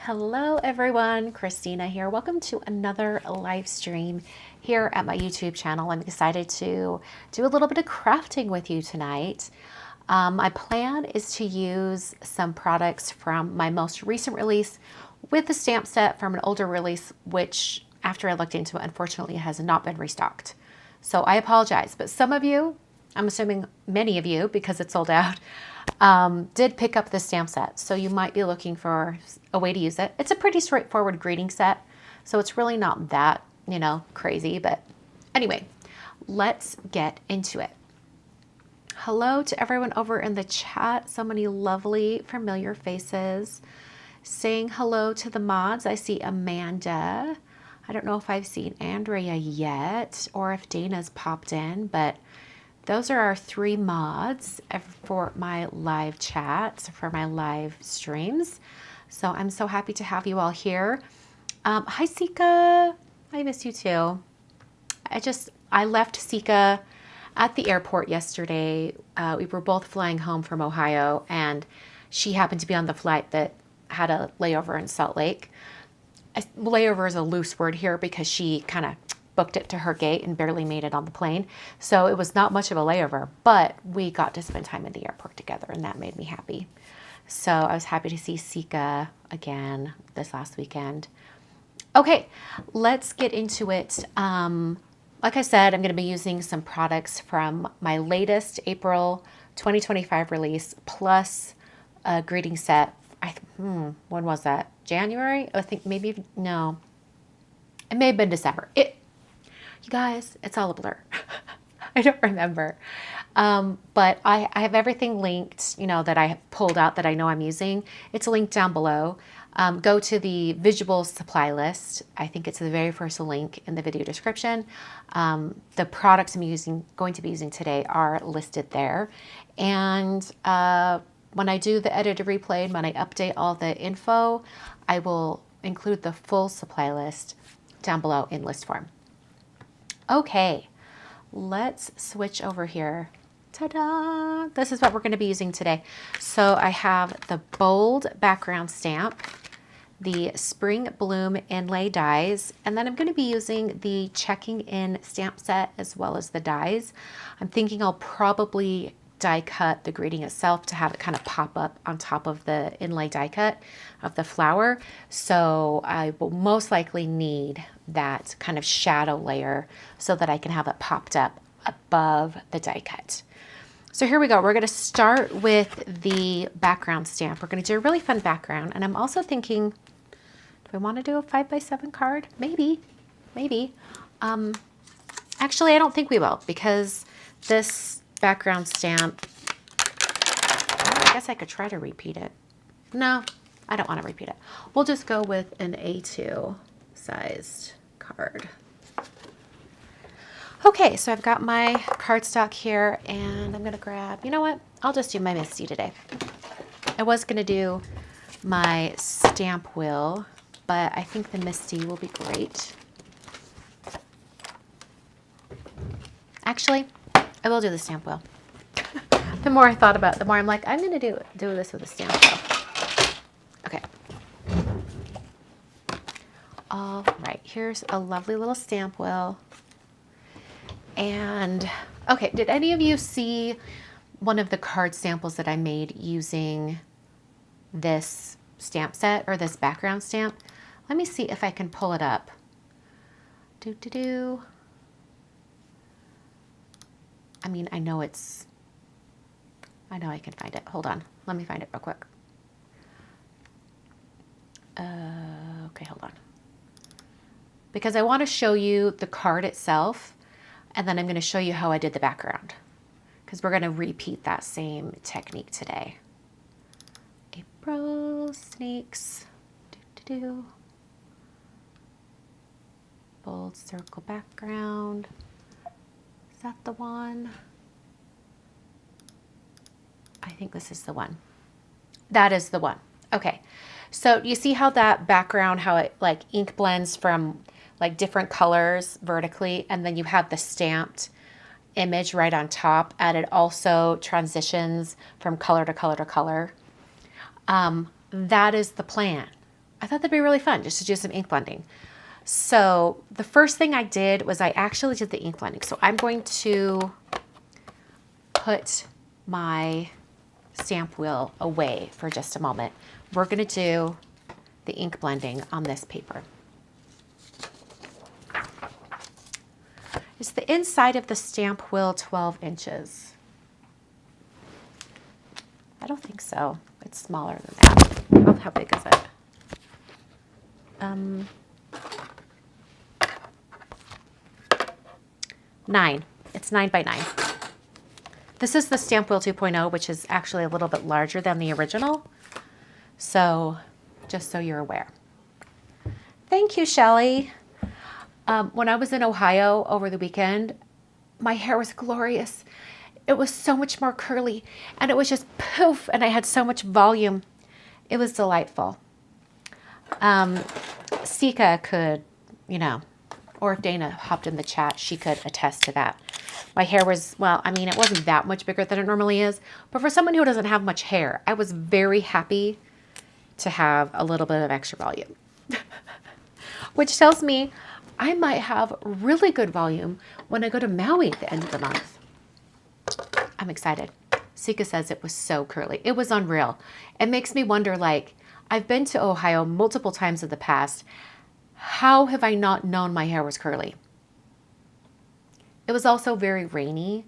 Hello everyone, Kristina here. Welcome to another live stream here at my YouTube channel. I'm excited to do a little bit of crafting with you tonight. My plan is to use some products from my most recent release with the stamp set from an older release, which after I looked into it, unfortunately has not been restocked. So I apologize, but some of you, I'm assuming many of you, because it's sold out, did pick up the stamp set. So you might be looking for a way to use it. It's a pretty straightforward greeting set. So it's really not that, crazy. But anyway, let's get into it. Hello to everyone over in the chat. So many lovely, familiar faces. Saying hello to the mods. I see Amanda. I don't know if I've seen Andrea yet or if Dana's popped in, but those are our 3 mods for my live chats, for my live streams. So I'm so happy to have you all here. Hi, Sika. I miss you too. I left Sika at the airport yesterday. We were both flying home from Ohio, and she happened to be on the flight that had a layover in Salt Lake. Layover is a loose word here because she kind of booked it to her gate and barely made it on the plane. So it was not much of a layover, but we got to spend time in the airport together, and that made me happy. So I was happy to see Sika again this last weekend. Okay, let's get into it. Like I said, I'm going to be using some products from my latest April 2025 release, plus a greeting set. When was that? January? I think maybe, no. It may have been December. You guys, it's all a blur. I don't remember. But I have everything linked, that I have pulled out that I know I'm using. It's linked down below. Go to the visual supply list. I think it's the very first link in the video description. The products I'm going to be using today are listed there. And when I do the edited replay and when I update all the info, I will include the full supply list down below in list form. Okay, let's switch over here. Ta-da! This is what we're going to be using today. So I have the bold background stamp, the Spring Bloom Inlay dies, and then I'm going to be using the Checking In stamp set as well as the dies. I'm thinking I'll probably die cut the greeting itself to have it kind of pop up on top of the inlay die cut of the flower. So I will most likely need that kind of shadow layer so that I can have it popped up above the die cut. So here we go. We're going to start with the background stamp. We're going to do a really fun background. And I'm also thinking, do we want to do a 5x7 card? Maybe. Actually, I don't think we will, because this background stamp, I guess I could try to repeat it. No, I don't want to repeat it. We'll just go with an A2 sized card. Okay, so I've got my cardstock here, and I'm going to grab, you know what? I'll just do my Misty today. I was going to do my stamp wheel, but I think the Misty will be great. Actually, I will do the stamp wheel. The more I thought about it, the more I'm like, I'm going to do this with a stamp wheel. Okay. All right, here's a lovely little stamp wheel. And, okay, did any of you see one of the card samples that I made using this stamp set or this background stamp? Let me see if I can pull it up. I mean, I know I can find it. Hold on. Let me find it real quick. Okay, hold on. Because I want to show you the card itself, and then I'm going to show you how I did the background, because we're going to repeat that same technique today. April sneaks. Bold circle background. Is that the one? I think this is the one. That is the one. Okay. So you see how that background, how it like ink blends from like different colors vertically, and then you have the stamped image right on top, and it also transitions from color to color to color. That is the plan. I thought that'd be really fun just to do some ink blending. So the first thing I did was I actually did the ink blending. So I'm going to put my stamp wheel away for just a moment. We're going to do the ink blending on this paper. Is the inside of the stamp wheel 12 inches? I don't think so. It's smaller than that. How big is it? 9. It's 9 by 9. This is the Stamp Wheel 2.0, which is actually a little bit larger than the original. So, just so you're aware. Thank you, Shelly. When I was in Ohio over the weekend, my hair was glorious. It was so much more curly, and it was just poof, and I had so much volume. It was delightful. Sika could, you know, or if Dana hopped in the chat, she could attest to that. My hair was, well, I mean, it wasn't that much bigger than it normally is, but for someone who doesn't have much hair, I was very happy to have a little bit of extra volume, which tells me I might have really good volume when I go to Maui at the end of the month. I'm excited. Sika says it was so curly. It was unreal. It makes me wonder, like, I've been to Ohio multiple times in the past. How have I not known my hair was curly? It was also very rainy,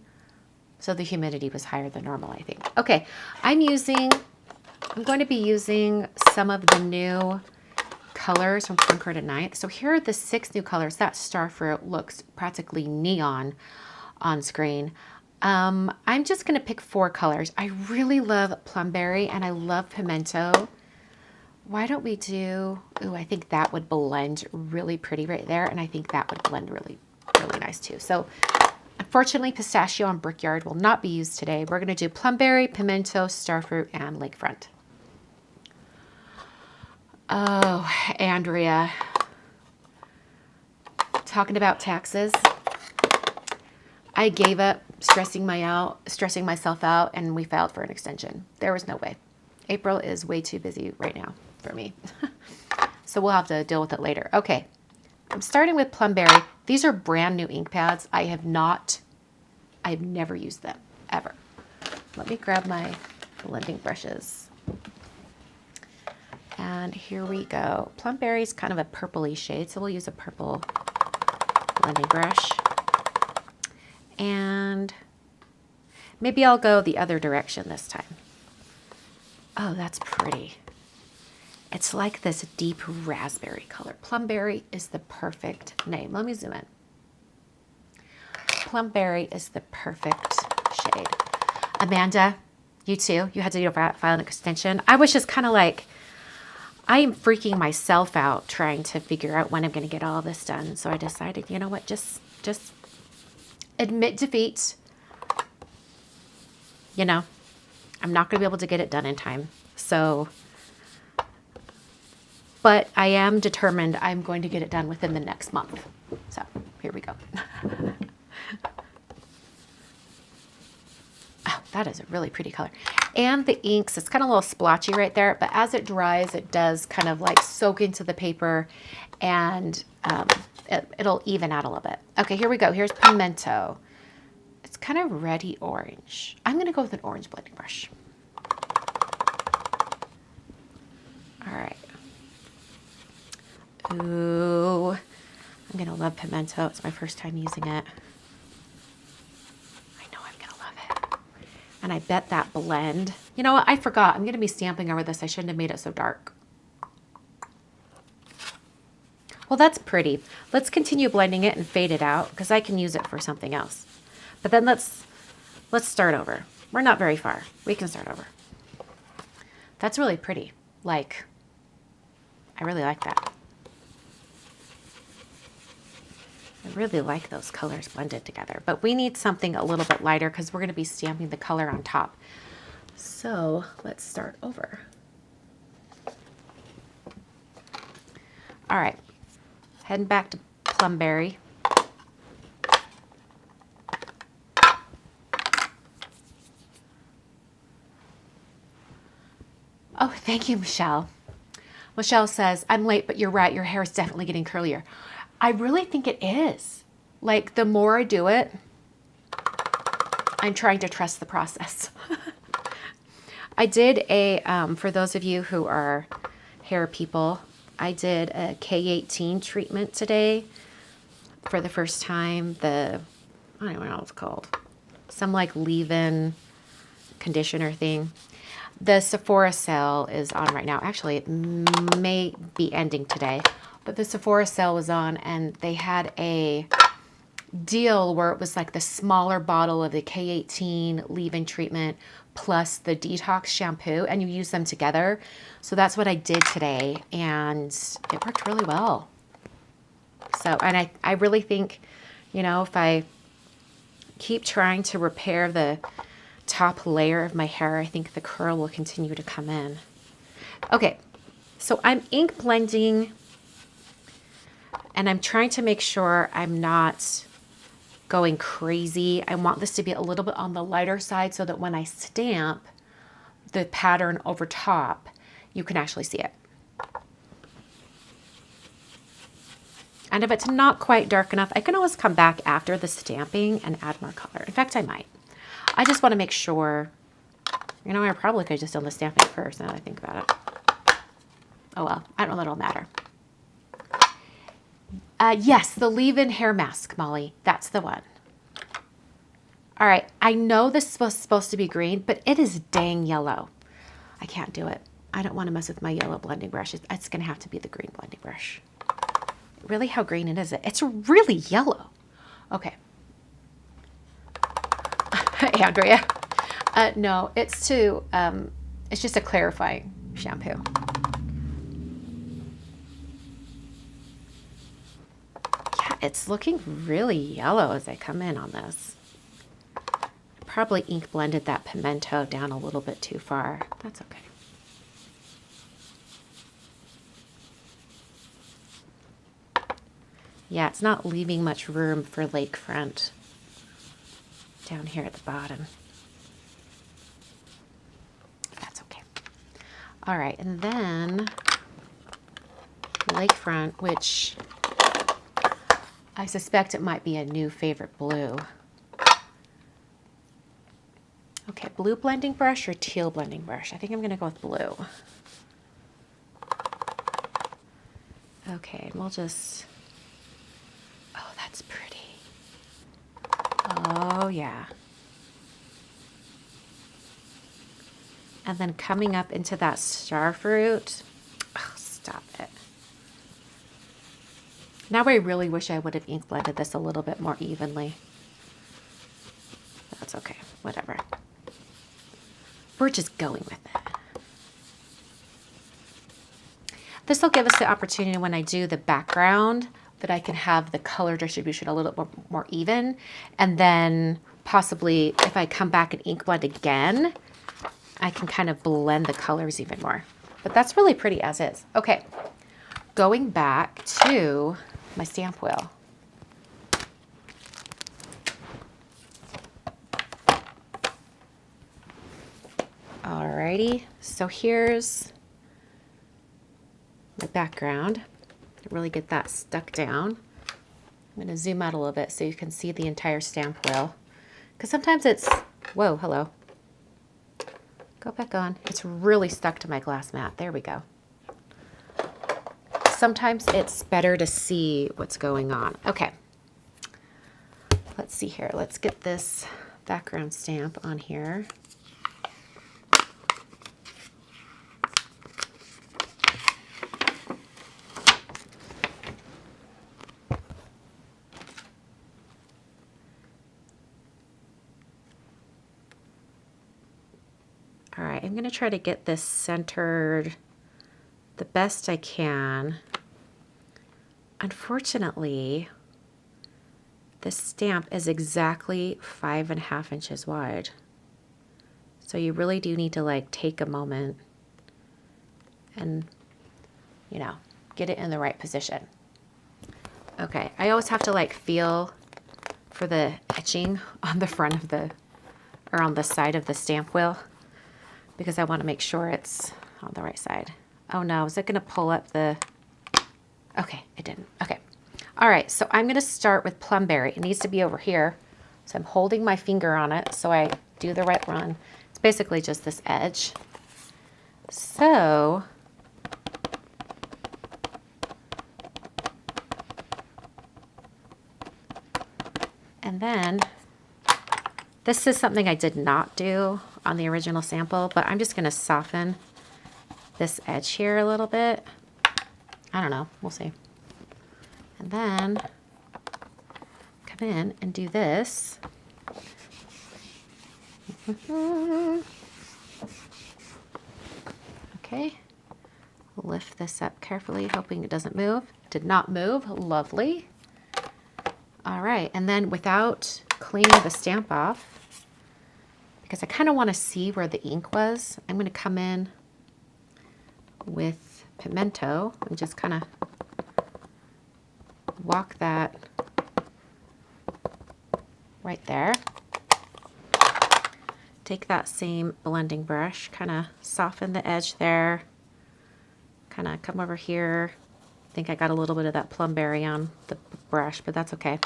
so the humidity was higher than normal, I think. Okay, I'm going to be using some of the new colors from Concord at Night. So here are the 6 new colors. That starfruit looks practically neon on screen. I'm just going to pick 4 colors. I really love plumberry and I love pimento. Why don't we do, ooh, I think that would blend really pretty right there. And I think that would blend really, really nice too. So unfortunately, pistachio and brickyard will not be used today. We're going to do plumberry, pimento, starfruit, and lakefront. Oh, Andrea. Talking about taxes. I gave up stressing myself out, and we filed for an extension. There was no way. April is way too busy right now for me. So we'll have to deal with it later. Okay. I'm starting with plumberry. These are brand new ink pads. I've never used them ever. Let me grab my blending brushes. And here we go. Plumberry is kind of a purpley shade, so we'll use a purple blending brush. And maybe I'll go the other direction this time. Oh, that's pretty. It's like this deep raspberry color. Plumberry is the perfect name. Let me zoom in. Plumberry is the perfect shade. Amanda, you too. You had to file an extension. I was just kind of like, I am freaking myself out trying to figure out when I'm going to get all of this done. So I decided, you know what, just admit defeat. You know, I'm not going to be able to get it done in time. So, but I am determined I'm going to get it done within the next month. So here we go. Oh, that is a really pretty color. And the inks, it's kind of a little splotchy right there, but as it dries, it does kind of like soak into the paper and it'll even out a little bit. Okay, here we go. Here's pimento. It's kind of reddy orange. I'm going to go with an orange blending brush. All right. Ooh, I'm going to love pimento. It's my first time using it. I know I'm going to love it. And I bet that blend, you know what? I forgot. I'm going to be stamping over this. I shouldn't have made it so dark. Well, that's pretty. Let's continue blending it and fade it out because I can use it for something else. But then let's start over. We're not very far. We can start over. That's really pretty. Like, I really like that. I really like those colors blended together, but we need something a little bit lighter because we're going to be stamping the color on top. So let's start over. All right, heading back to plumberry. Oh, thank you, Michelle. Michelle says, I'm late, but you're right. Your hair is definitely getting curlier. I really think it is. Like, the more I do it, I'm trying to trust the process. I did a, for those of you who are hair people, I did a K18 treatment today for the first time. I don't know what it's called. Some like leave-in conditioner thing. The Sephora sale is on right now. Actually, it may be ending today, but the Sephora sale was on, and they had a deal where it was like the smaller bottle of the K18 leave-in treatment plus the detox shampoo, and you use them together. So that's what I did today, and it worked really well. So, and I really think, you know, if I keep trying to repair the top layer of my hair, I think the curl will continue to come in. Okay, so I'm ink blending, and I'm trying to make sure I'm not going crazy. I want this to be a little bit on the lighter side so that when I stamp the pattern over top, you can actually see it. And if it's not quite dark enough, I can always come back after the stamping and add more color. In fact, I might. I just want to make sure, you know, I probably could have just done the stamping first now that I think about it. Oh well, I don't know that it'll matter. Yes, the leave-in hair mask, Molly. That's the one. All right, I know this is supposed to be green, but it is dang yellow. I can't do it. I don't want to mess with my yellow blending brush. It's going to have to be the green blending brush. Really, how green it is? It's really yellow. Okay. Andrea. No, it's just a clarifying shampoo. Yeah, it's looking really yellow as I come in on this. Probably ink blended that pimento down a little bit too far. That's okay. Yeah, it's not leaving much room for lakefront down here at the bottom. That's okay. All right, and then lakefront, which I suspect it might be a new favorite blue. Okay, blue blending brush or teal blending brush? I think I'm going to go with blue. Okay, and we'll just... Oh, that's pretty. Oh, yeah. And then coming up into that starfruit. Oh, stop it. Now I really wish I would have ink blended this a little bit more evenly. That's okay, whatever. We're just going with it. This will give us the opportunity when I do the background that I can have the color distribution a little bit more even. And then possibly if I come back and ink blend again, I can kind of blend the colors even more. But that's really pretty as is. Okay, going back to my stamp wheel. Alrighty, so here's my background. Really get that stuck down. I'm going to zoom out a little bit so you can see the entire stamp wheel. Because sometimes it's, whoa, hello. Go back on. It's really stuck to my glass mat. There we go. Sometimes it's better to see what's going on. Okay. Let's see here. Let's get this background stamp on here. All right, I'm going to try to get this centered the best I can. Unfortunately, this stamp is exactly 5.5 inches wide. So you really do need to like take a moment and, you know, get it in the right position. Okay, I always have to like feel for the etching on the front of the, or on the side of the stamp wheel, because I want to make sure it's on the right side. Oh no, is it going to pull up the... Okay, it didn't. Okay. All right, so I'm going to start with Plumberry. It needs to be over here. So I'm holding my finger on it so I do the right run. It's basically just this edge. So... And then, this is something I did not do on the original sample, but I'm just going to soften this edge here a little bit. I don't know, we'll see. And then, come in and do this. Okay, lift this up carefully, hoping it doesn't move. Did not move, lovely. All right, and then without cleaning the stamp off, because I kind of want to see where the ink was, I'm going to come in with pimento and just kind of walk that right there. Take that same blending brush, kind of soften the edge there, kind of come over here. I think I got a little bit of that Plumberry on the brush, but that's okay.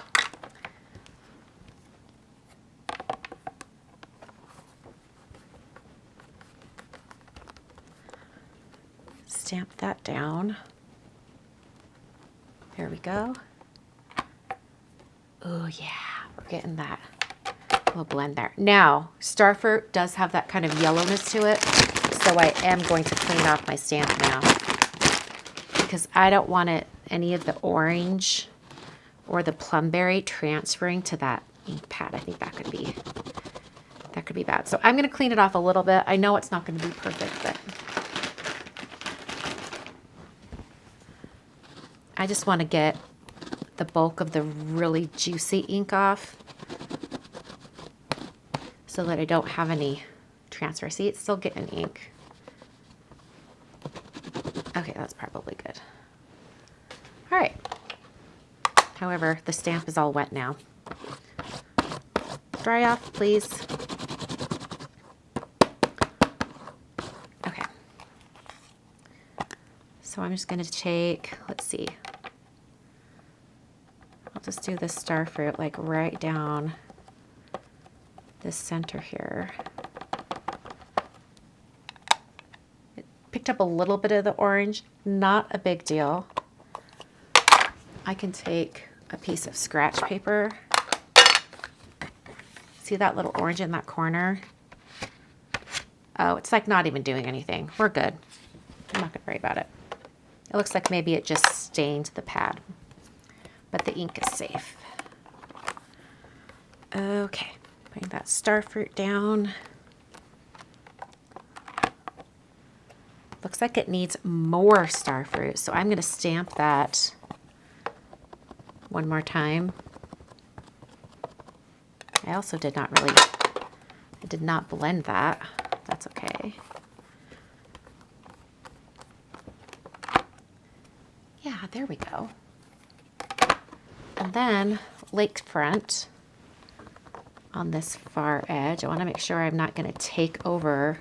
Stamp that down. There we go. Oh yeah, we're getting that little blend there. Now, Starfruit does have that kind of yellowness to it, so I am going to clean off my stamp now, because I don't want any of the orange or the Plumberry transferring to that ink pad. I think that could be bad. So I'm going to clean it off a little bit. I know it's not going to be perfect, but I just want to get the bulk of the really juicy ink off so that I don't have any transfer. See, it's still getting ink. Okay, that's probably good. All right. However, the stamp is all wet now. Dry off, please. Okay. So I'm just going to take, let's see. I'll just do this Starfruit like right down this center here. It picked up a little bit of the orange, not a big deal. I can take a piece of scratch paper. See that little orange in that corner? Oh, it's like not even doing anything. We're good. I'm not gonna worry about it. It looks like maybe it just stained the pad, but the ink is safe. Okay, putting that Starfruit down. Looks like it needs more Starfruit, so I'm gonna stamp that one more time. I also did not blend that. That's okay. Yeah, there we go. And then lakefront on this far edge. I want to make sure I'm not going to take over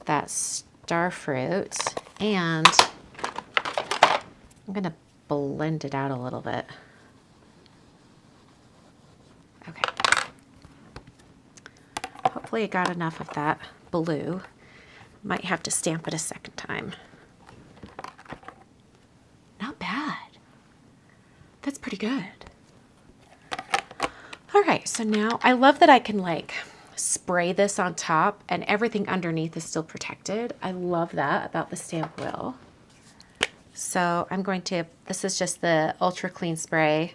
that Starfruit, and I'm going to blend it out a little bit. Okay. Hopefully I got enough of that blue. Might have to stamp it a second time. Not bad. That's pretty good. All right, so now I love that I can like spray this on top and everything underneath is still protected. I love that about the stamp wheel. So I'm going to, this is just the Ultra Clean Spray,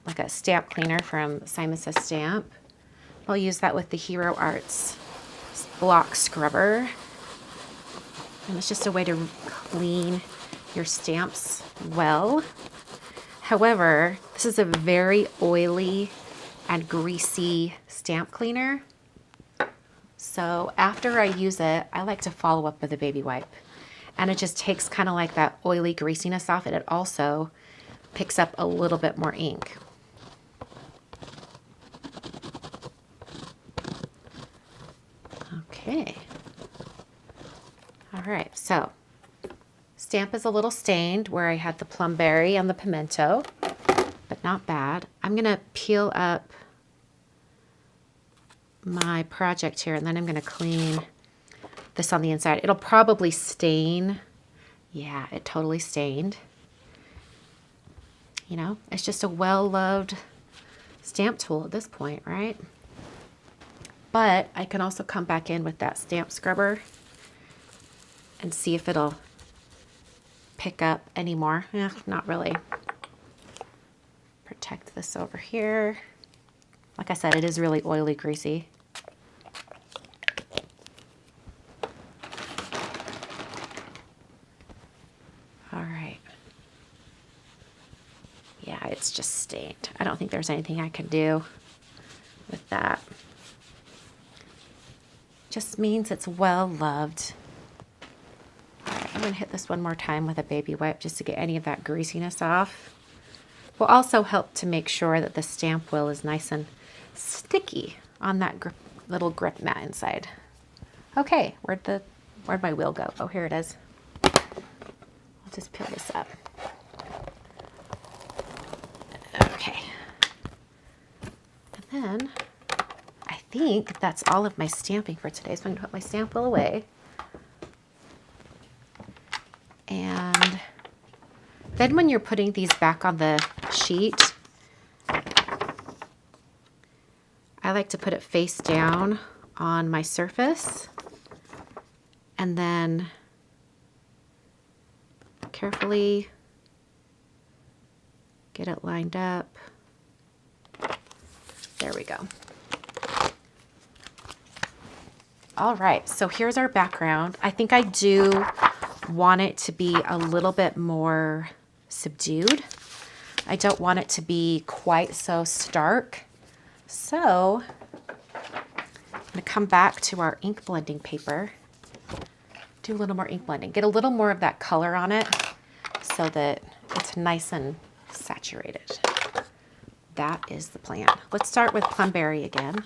like a stamp cleaner from Simon Says Stamp. I'll use that with the Hero Arts block scrubber. And it's just a way to clean your stamps well. However, this is a very oily and greasy stamp cleaner. So after I use it, I like to follow up with a baby wipe. And it just takes kind of like that oily greasiness off, and it also picks up a little bit more ink. Okay. All right, so Stamp is a little stained where I had the plum berry and the pimento, but not bad. I'm gonna peel up my project here, and then I'm gonna clean this on the inside. It'll probably stain. Yeah, it totally stained. You know, it's just a well-loved stamp tool at this point, right? But I can also come back in with that stamp scrubber and see if it'll pick up anymore. Not really. Protect this over here. Like I said, it is really oily, greasy. All right. Yeah, it's just stained. I don't think there's anything I can do with that. Just means it's well loved. All right, I'm gonna hit this one more time with a baby wipe just to get any of that greasiness off. Will also help to make sure that the stamp wheel is nice and sticky on that little grip mat inside. Okay, where'd my wheel go? Oh, here it is. I'll just peel this up. Okay. And then I think that's all of my stamping for today. So I'm gonna put my stamp wheel away. And then when you're putting these back on the sheet, I like to put it face down on my surface and then carefully get it lined up. There we go. All right, so here's our background. I think I do want it to be a little bit more subdued. I don't want it to be quite so stark. So I'm gonna come back to our ink blending paper, do a little more ink blending, get a little more of that color on it so that it's nice and saturated. That is the plan. Let's start with plum berry again.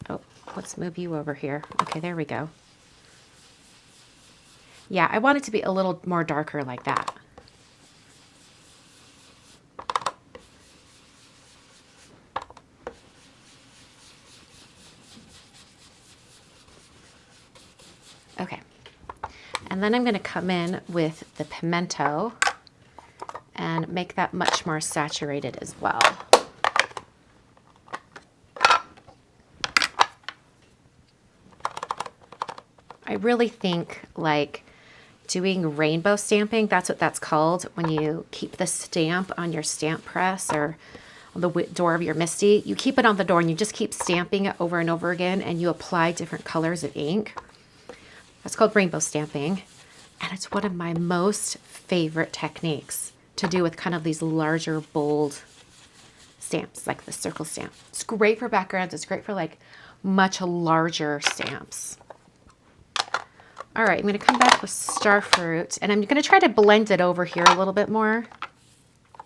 Oh, let's move you over here. Okay, there we go. Yeah, I want it to be a little more darker like that. Okay, and then I'm going to come in with the pimento and make that much more saturated as well. I really think like doing rainbow stamping, that's what that's called, when you keep the stamp on your stamp press or on the door of your MISTI. You keep it on the door and you just keep stamping it over and over again, and you apply different colors of ink. That's called rainbow stamping, and it's one of my most favorite techniques to do with kind of these larger, bold stamps, like the circle stamp. It's great for backgrounds. It's great for like much larger stamps. All right, I'm going to come back with Starfruit, and I'm going to try to blend it over here a little bit more.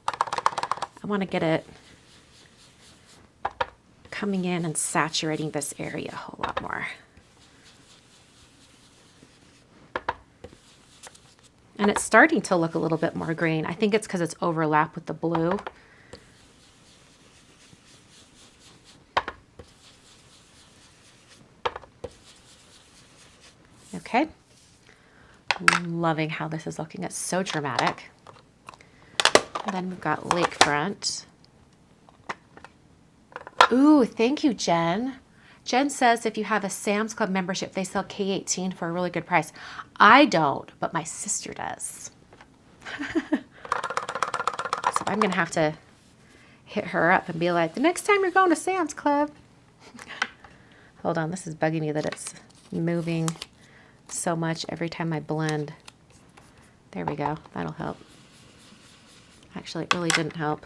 I want to get it coming in and saturating this area a whole lot more. And it's starting to look a little bit more green. I think it's because it's overlapped with the blue. Okay. Loving how this is looking. It's so dramatic. And then we've got Lakefront. Ooh, thank you, Jen. Jen says if you have a Sam's Club membership, they sell K18 for a really good price. I don't, but my sister does. So I'm going to have to hit her up and be like, the next time you're going to Sam's Club. Hold on, this is bugging me that it's moving so much every time I blend. There we go. That'll help. Actually, it really didn't help.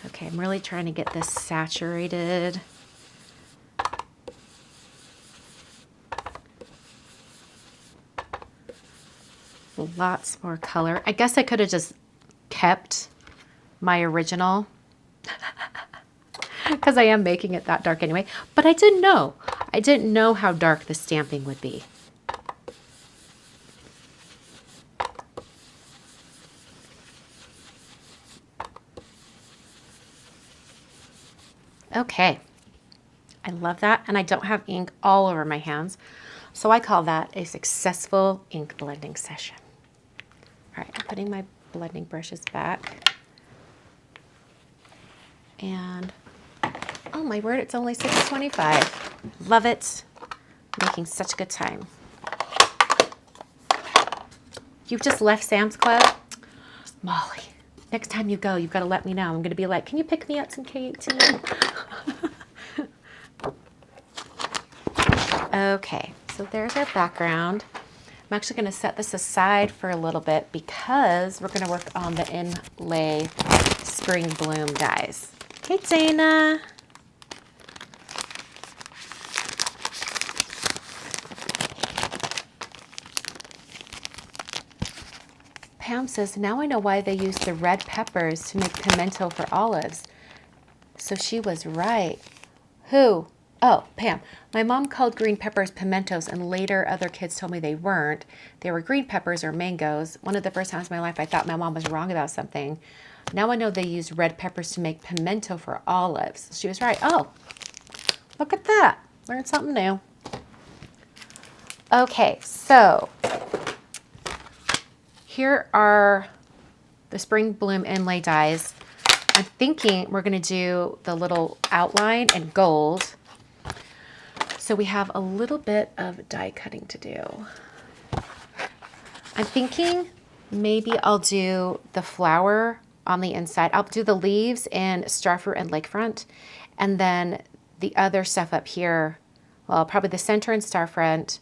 Okay, I'm really trying to get this saturated. Lots more color. I guess I could have just kept kept my original because I am making it that dark anyway. But I didn't know. I didn't know how dark the stamping would be. Okay. I love that. And I don't have ink all over my hands. So I call that a successful ink blending session. All right, I'm putting my blending brushes back. And oh my word, it's only 6:25. Love it. Making such good time. You've just left Sam's Club? Molly, next time you go, you've got to let me know. I'm going to be like, can you pick me up some K18? Okay, so there's our background. I'm actually going to set this aside for a little bit because we're going to work on the Inlay Spring Bloom dies. Hey, Dana. Pam says, now I know why they use the red peppers to make pimento for olives. So she was right. Who? Oh, Pam. My mom called green peppers pimentos, and later other kids told me they weren't. They were green peppers or mangoes. One of the first times in my life I thought my mom was wrong about something. Now I know they use red peppers to make pimento for olives. She was right. Oh, look at that. Learned something new. Okay, so here are the Spring Bloom Inlay dies. I'm thinking we're going to do the little outline in gold. So we have a little bit of die cutting to do. I'm thinking maybe I'll do the flower on the inside. I'll do the leaves in Starfruit and Lakefront. And then the other stuff up here, well, probably the center in Starfront,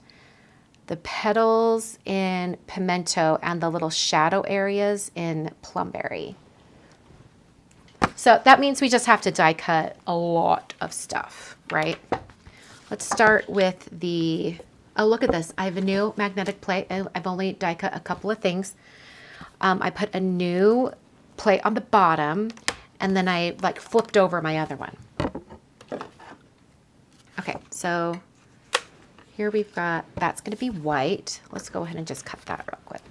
the petals in Pimento, and the little shadow areas in Plumberry. So that means we just have to die cut a lot of stuff, right? Let's start with the, oh, look at this. I have a new magnetic plate. I've only die cut a couple of things. I put a new plate on the bottom, and then I like flipped over my other one. Okay, so here we've got, that's going to be white. Let's go ahead and just cut that real quick.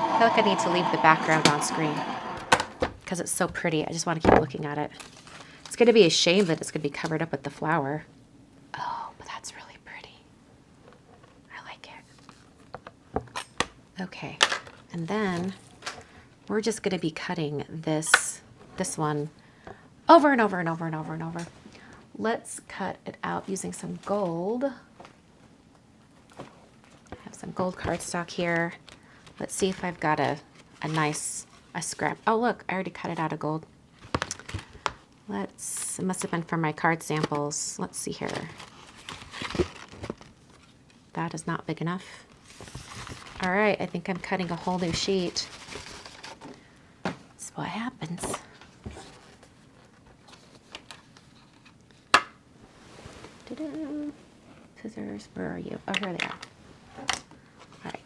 I feel like I need to leave the background on screen because it's so pretty. I just want to keep looking at it. It's going to be a shame that it's going to be covered up with the flower. Oh, but that's really pretty. I like it. Okay, and then we're just going to be cutting this one over and over and over and over and over. Let's cut it out using some gold. I have some gold cardstock here. Let's see if I've got a nice scrap. Oh, look, I already cut it out of gold. It must have been from my card samples. Let's see here. That is not big enough. All right, I think I'm cutting a whole new sheet. That's what happens. Ta-da. Scissors, where are you? Oh, here they are. All right.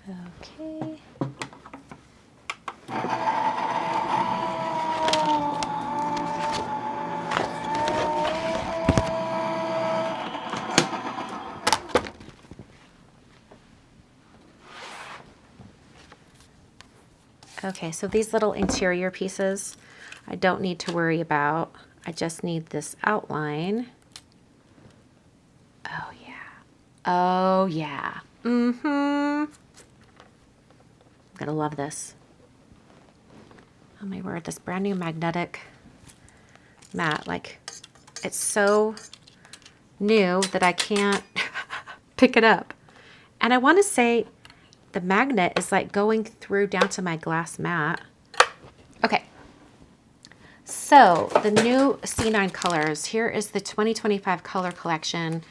Okay. Okay, so these little interior pieces, I don't need to worry about. I just need this outline. Oh, yeah. Oh, yeah. Mm-hmm. I'm gonna love this. Oh my word, this brand new magnetic mat, like, it's so new that I can't pick it up. And I want to say the magnet is like going through down to my glass mat. Okay, So the new C9 colors, here is the 2025 color collection,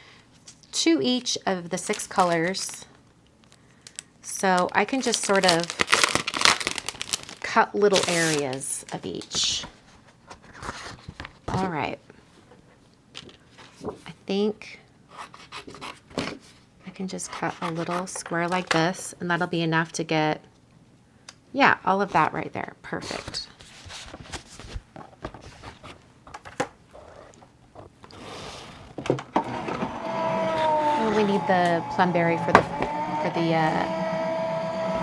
2 each of the 6 colors. So I can just sort of cut little areas of each. All right. I think I can just cut a little square like this, and that'll be enough to get, yeah, all of that right there. Perfect. And we need the plumberry for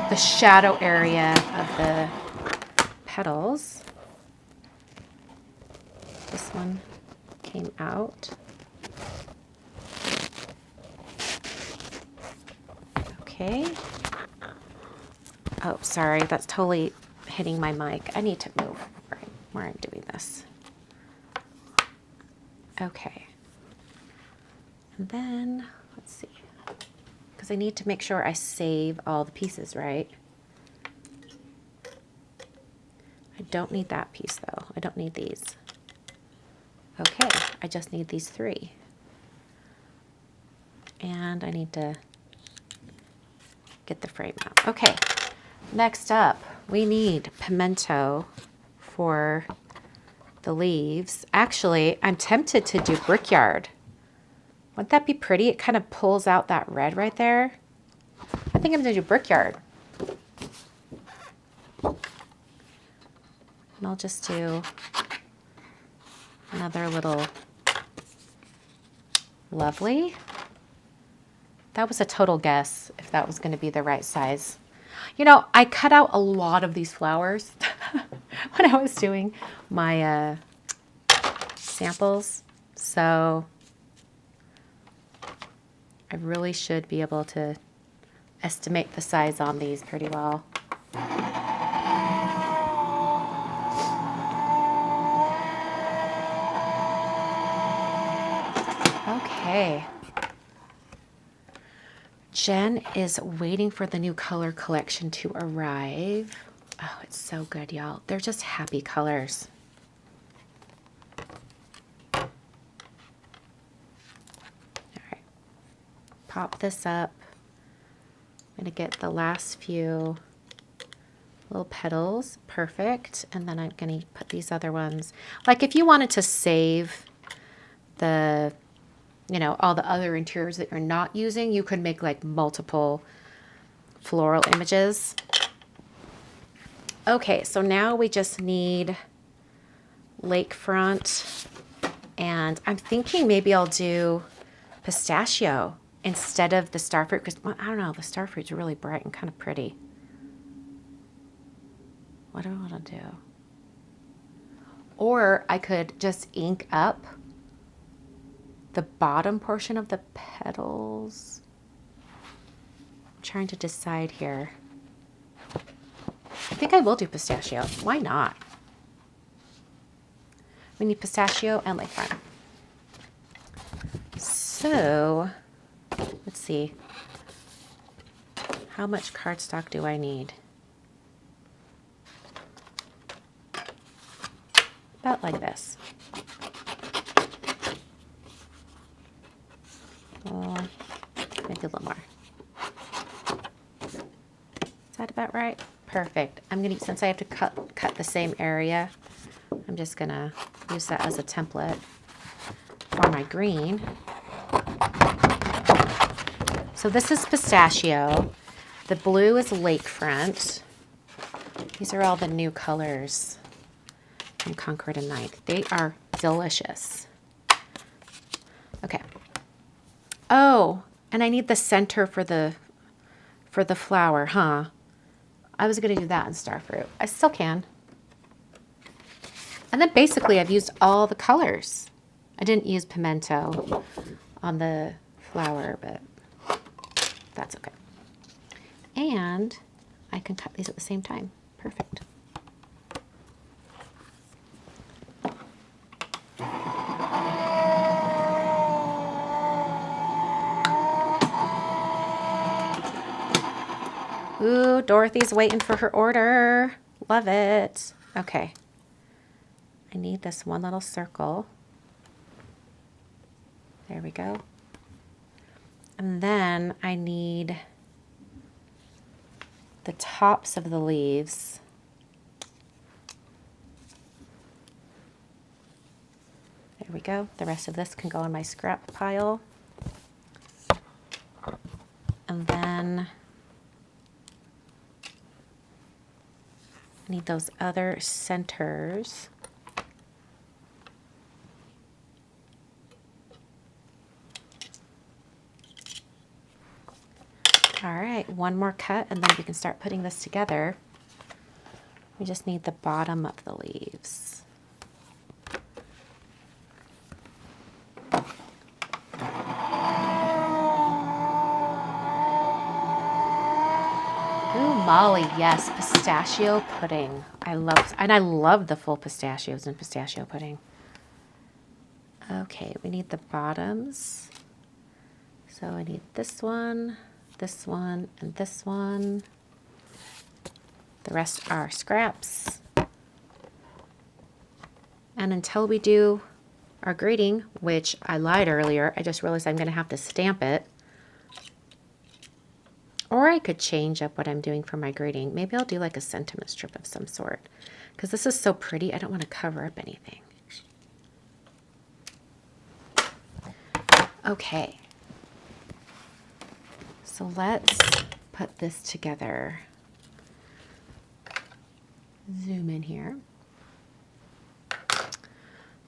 the shadow area of the petals. This one came out. Okay. Oh, sorry, that's totally hitting my mic. I need to move right where I'm doing this. Okay. And then, let's see, because I need to make sure I save all the pieces, right? I don't need that piece though. I don't need these. Okay, I just need these 3. And I need to get the frame out. Okay, next up, we need pimento for the leaves. Actually, I'm tempted to do Brickyard. Wouldn't that be pretty? It kind of pulls out that red right there. I think I'm gonna do Brickyard. And I'll just do another little lovely. That was a total guess if that was going to be the right size. You know, I cut out a lot of these flowers when I was doing my samples. So I really should be able to estimate the size on these pretty well. Okay. Jen is waiting for the new color collection to arrive. Oh, it's so good, y'all. They're just happy colors. All right. Pop this up. I'm going to get the last few little petals. Perfect. And then I'm going to put these other ones. Like if you wanted to save the, you know, all the other interiors that you're not using, you could make like multiple floral images. Okay, so now we just need lakefront, and I'm thinking maybe I'll do pistachio instead of the starfruit, because I don't know, the starfruit's really bright and kind of pretty. What do I want to do? Or I could just ink up the bottom portion of the petals. I'm trying to decide here. I think I will do pistachio. Why not? We need pistachio and lakefront. So, let's see. How much cardstock do I need? About like this. Maybe a little more. Is that about right? Perfect. I'm gonna, since I have to cut the same area, I'm just gonna use that as a template for my green. So this is pistachio. The blue is lakefront. These are all the new colors from Concord and Ninth. They are delicious. Okay. Oh, and I need the center for the flower, huh? I was going to do that in starfruit. I still can. And then basically I've used all the colors. I didn't use pimento on the flower, but that's okay. And I can cut these at the same time. Perfect. Ooh, Dorothy's waiting for her order. Love it. Okay. I need this one little circle. There we go. And then I need the tops of the leaves. There we go. The rest of this can go in my scrap pile. And then I need those other centers. All right, one more cut and then we can start putting this together. We just need the bottom of the leaves. Ooh, Molly, yes, pistachio pudding. I love the full pistachios in pistachio pudding. Okay, we need the bottoms. So I need this one, and this one. The rest are scraps. And until we do our grading, which I lied earlier, I just realized I'm going to have to stamp it. Or I could change up what I'm doing for my grading. Maybe I'll do like a sentiment strip of some sort. Because this is so pretty, I don't want to cover up anything. Okay. So let's put this together. Zoom in here.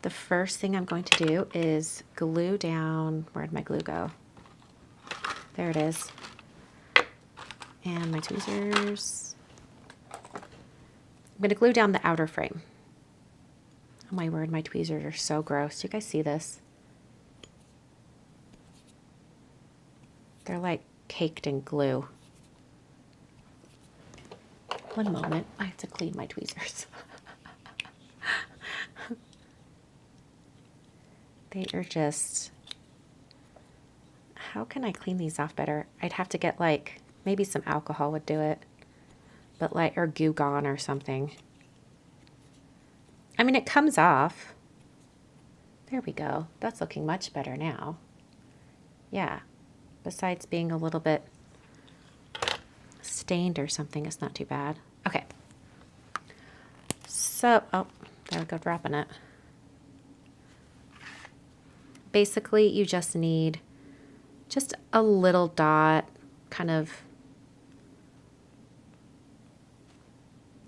The first thing I'm going to do is glue down, where'd my glue go? There it is. And my tweezers. I'm going to glue down the outer frame. Oh my word, my tweezers are so gross. You guys see this? They're like caked in glue. One moment, I have to clean my tweezers. They are just, how can I clean these off better? I'd have to get like, maybe some alcohol would do it, but like, or Goo Gone or something. I mean, it comes off. There we go. That's looking much better now. Yeah. Besides being a little bit stained or something, it's not too bad. Okay. So, oh, there we go, dropping it. Basically, you just need just a little dot, kind of.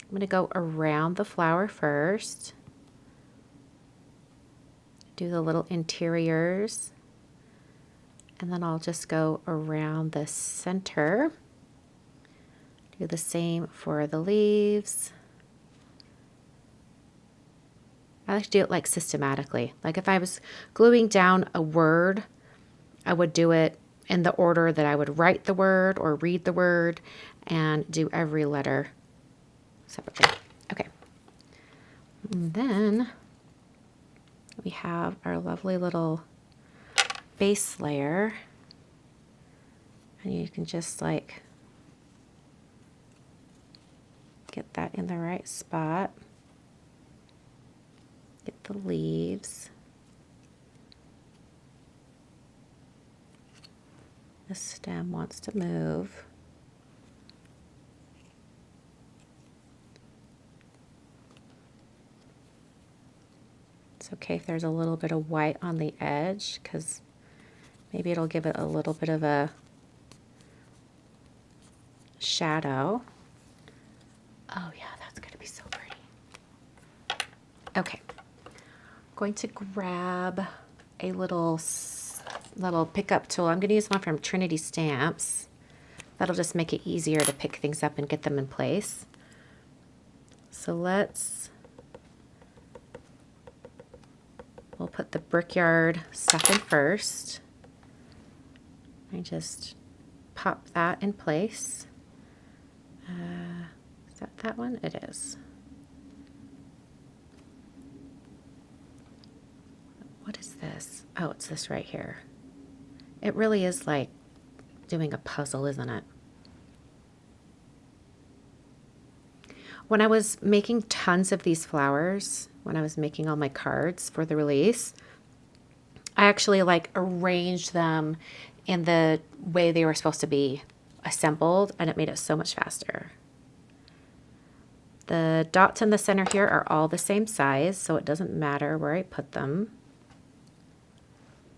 I'm going to go around the flower first. Do the little interiors. And then I'll just go around the center. Do the same for the leaves. I like to do it like systematically. Like if I was gluing down a word, I would do it in the order that I would write the word or read the word and do every letter separately. Okay. And then we have our lovely little base layer. And you can just like get that in the right spot. Get the leaves. The stem wants to move. It's okay if there's a little bit of white on the edge because maybe it'll give it a little bit of a shadow. Oh yeah, that's going to be so pretty. Okay. Going to grab a little pickup tool. I'm going to use one from Trinity Stamps. That'll just make it easier to pick things up and get them in place. So we'll put the Brickyard stuff in first. I just pop that in place. Is that one? It is. What is this? Oh, it's this right here. It really is like doing a puzzle, isn't it? When I was making tons of these flowers, when I was making all my cards for the release. I actually like arranged them in the way they were supposed to be assembled, and it made it so much faster. The dots in the center here are all the same size, so it doesn't matter where I put them.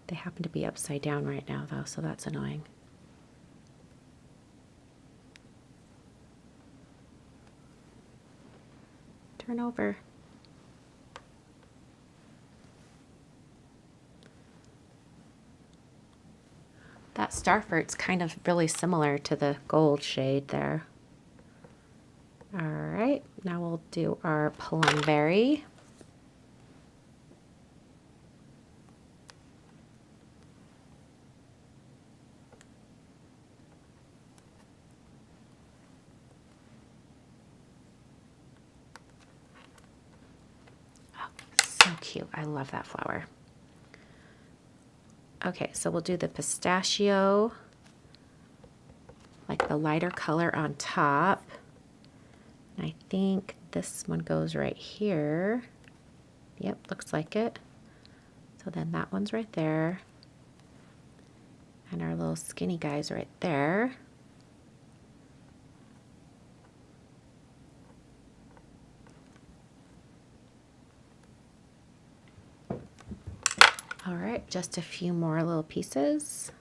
They happen to be upside down right now though, so that's annoying. Turn over. That starfruit's kind of really similar to the gold shade there. All right, now we'll do our plumberry. Oh, so cute. I love that flower. Okay, so we'll do the pistachio, like the lighter color on top. And I think this one goes right here. Yep, looks like it. So then that one's right there. And our little skinny guy's right there. All right, just a few more little pieces.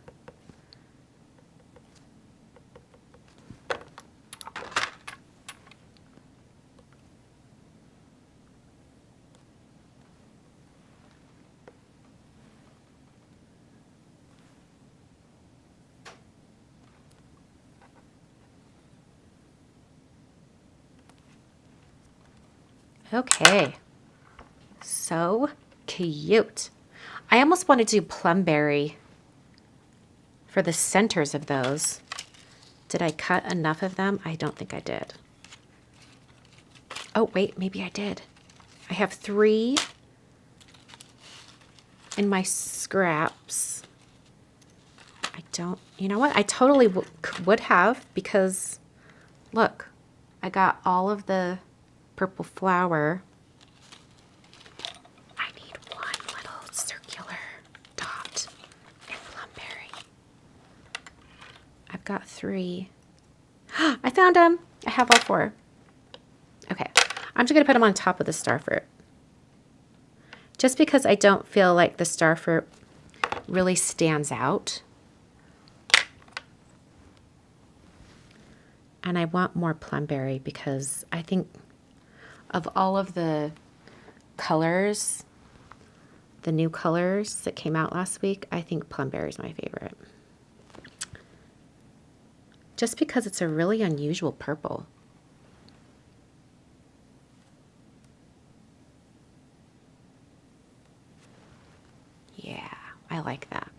Okay, so cute. I almost want to do plumberry for the centers of those. Did I cut enough of them? I don't think I did. Oh, wait, maybe I did. I have 3 in my scraps. I don't, you know what? I totally would have, because look, I got all of the purple flower. I need one little circular dot in plumberry. I've got 3. I found them. I have all 4. Okay, I'm just gonna put them on top of the starfruit, just because I don't feel like the starfruit really stands out. And I want more plumberry because I think of all of the colors, the new colors that came out last week, I think plumberry is my favorite. Just because it's a really unusual purple. Yeah, I like that.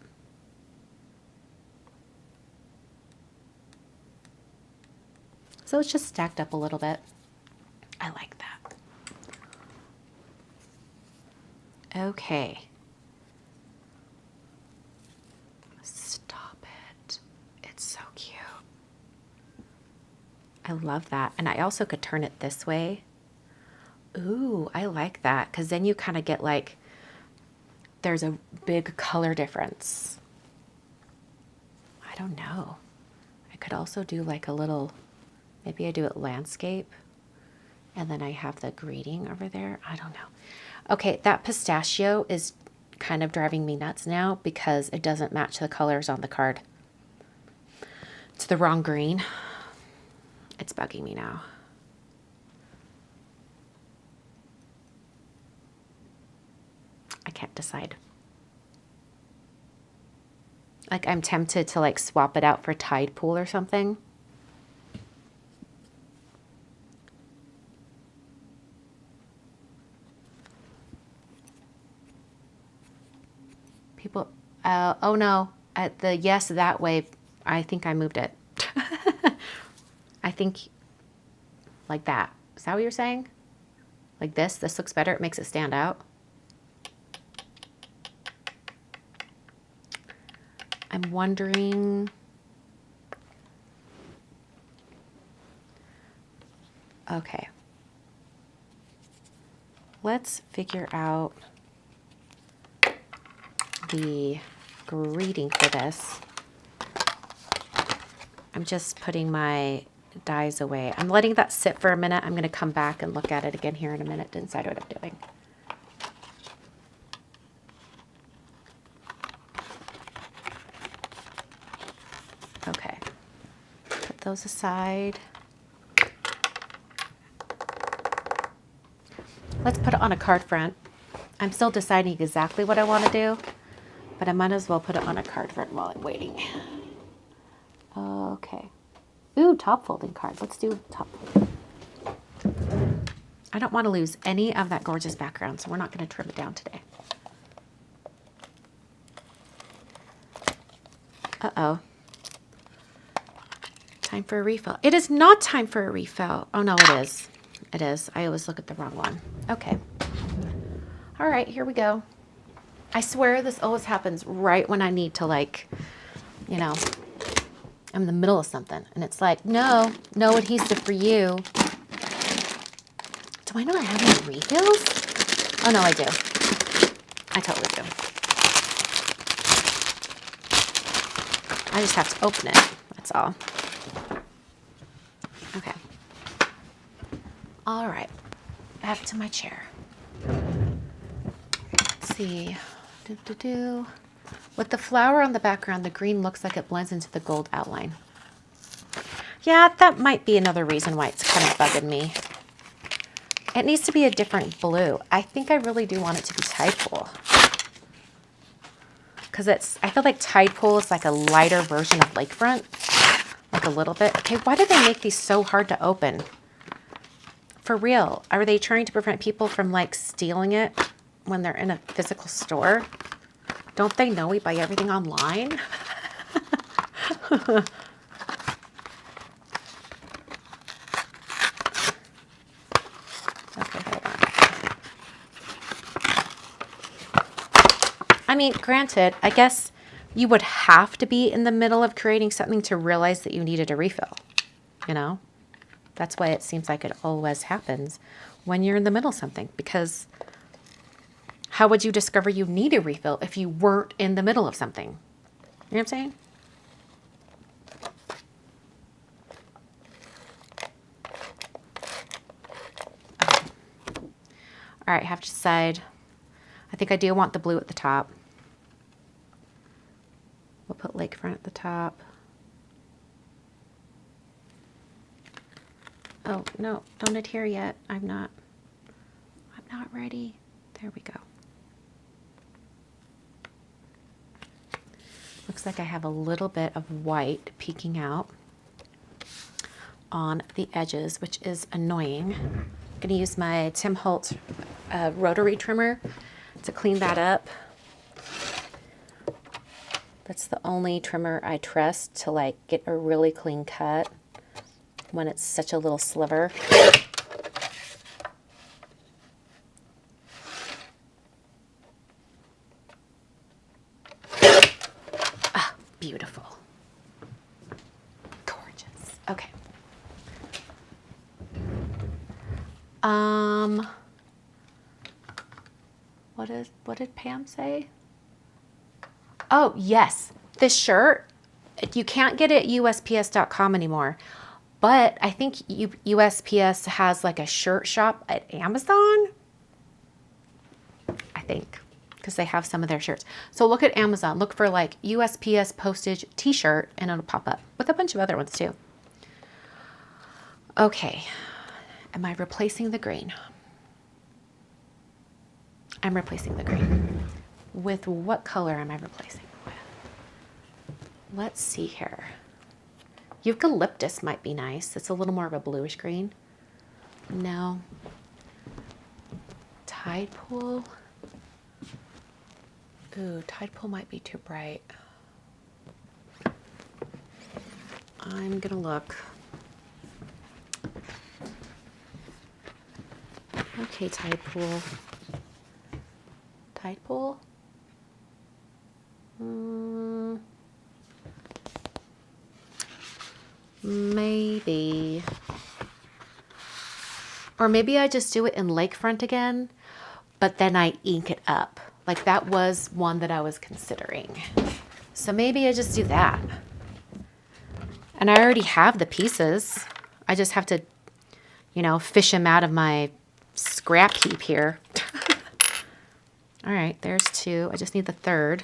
So it's just stacked up a little bit. I like that. Okay. Stop it. It's so cute. I love that. And I also could turn it this way. Ooh, I like that, because then you kind of get like, there's a big color difference. I don't know. I could also do like a little, maybe I do it landscape, and then I have the greeting over there. I don't know. Okay, that pistachio is kind of driving me nuts now because it doesn't match the colors on the card. It's the wrong green. It's bugging me now. I can't decide. Like, I'm tempted to like swap it out for Tide Pool or something. People, oh no, at the yes that way, I think I moved it. I think like that. Is that what you're saying? Like this? This looks better. It makes it stand out. I'm wondering. Okay. let's figure out the greeting for this. I'm just putting my dies away. I'm letting that sit for a minute. I'm going to come back and look at it again here in a minute to decide what I'm doing. Okay, put those aside. Let's put it on a card front. I'm still deciding exactly what I want to do, but I might as well put it on a card front while I'm waiting. Okay. Ooh, top folding card. Let's do top folding. I don't want to lose any of that gorgeous background, so we're not going to trim it down today. Uh-oh. Time for a refill. It is not time for a refill. Oh, no, it is. It is. I always look at the wrong one. Okay. All right, here we go. I swear this always happens right when I need to, like, you know, I'm in the middle of something. And it's like, no adhesive for you. Do I know I have any refills? Oh, no, I do. I totally do. I just have to open it. That's all. Okay. All right. Back to my chair. Let's see. With the flower on the background, the green looks like it blends into the gold outline. Yeah, that might be another reason why it's kind of bugging me. It needs to be a different blue. I think I really do want it to be Tide Pool. Because I feel like Tide Pool is like a lighter version of Lakefront. Like a little bit. Okay, why do they make these so hard to open? For real. Are they trying to prevent people from like stealing it when they're in a physical store? Don't they know we buy everything online? Okay, hold on. I mean, granted, I guess you would have to be in the middle of creating something to realize that you needed a refill, you know? That's why it seems like it always happens when you're in the middle of something, because how would you discover you need a refill if you weren't in the middle of something? You know what I'm saying? Okay. All right, I have to decide. I think I do want the blue at the top. We'll put Lakefront at the top. Oh, no, don't adhere yet. I'm not ready. There we go. Looks like I have a little bit of white peeking out on the edges, which is annoying. I'm going to use my Tim Holtz rotary trimmer to clean that up. That's the only trimmer I trust to like get a really clean cut when it's such a little sliver. Beautiful. Gorgeous. Okay. What did Pam say? Oh, yes. This shirt, you can't get it at USPS.com anymore. But I think USPS has like a shirt shop at Amazon. I think. Because they have some of their shirts. So look at Amazon. Look for like USPS postage t-shirt and it'll pop up with a bunch of other ones too. Okay. Am I replacing the green? I'm replacing the green. With what color am I replacing it with? Let's see here. Eucalyptus might be nice. It's a little more of a bluish green. No. Tide Pool. Ooh, Tide Pool might be too bright. I'm gonna look. Okay, Tide Pool. Tide Pool? Maybe. Or maybe I just do it in Lakefront again. but then I ink it up. Like that was one that I was considering. So maybe I just do that. And I already have the pieces. I just have to, you know, fish them out of my scrap heap here. All right, there's 2. I just need the 3rd.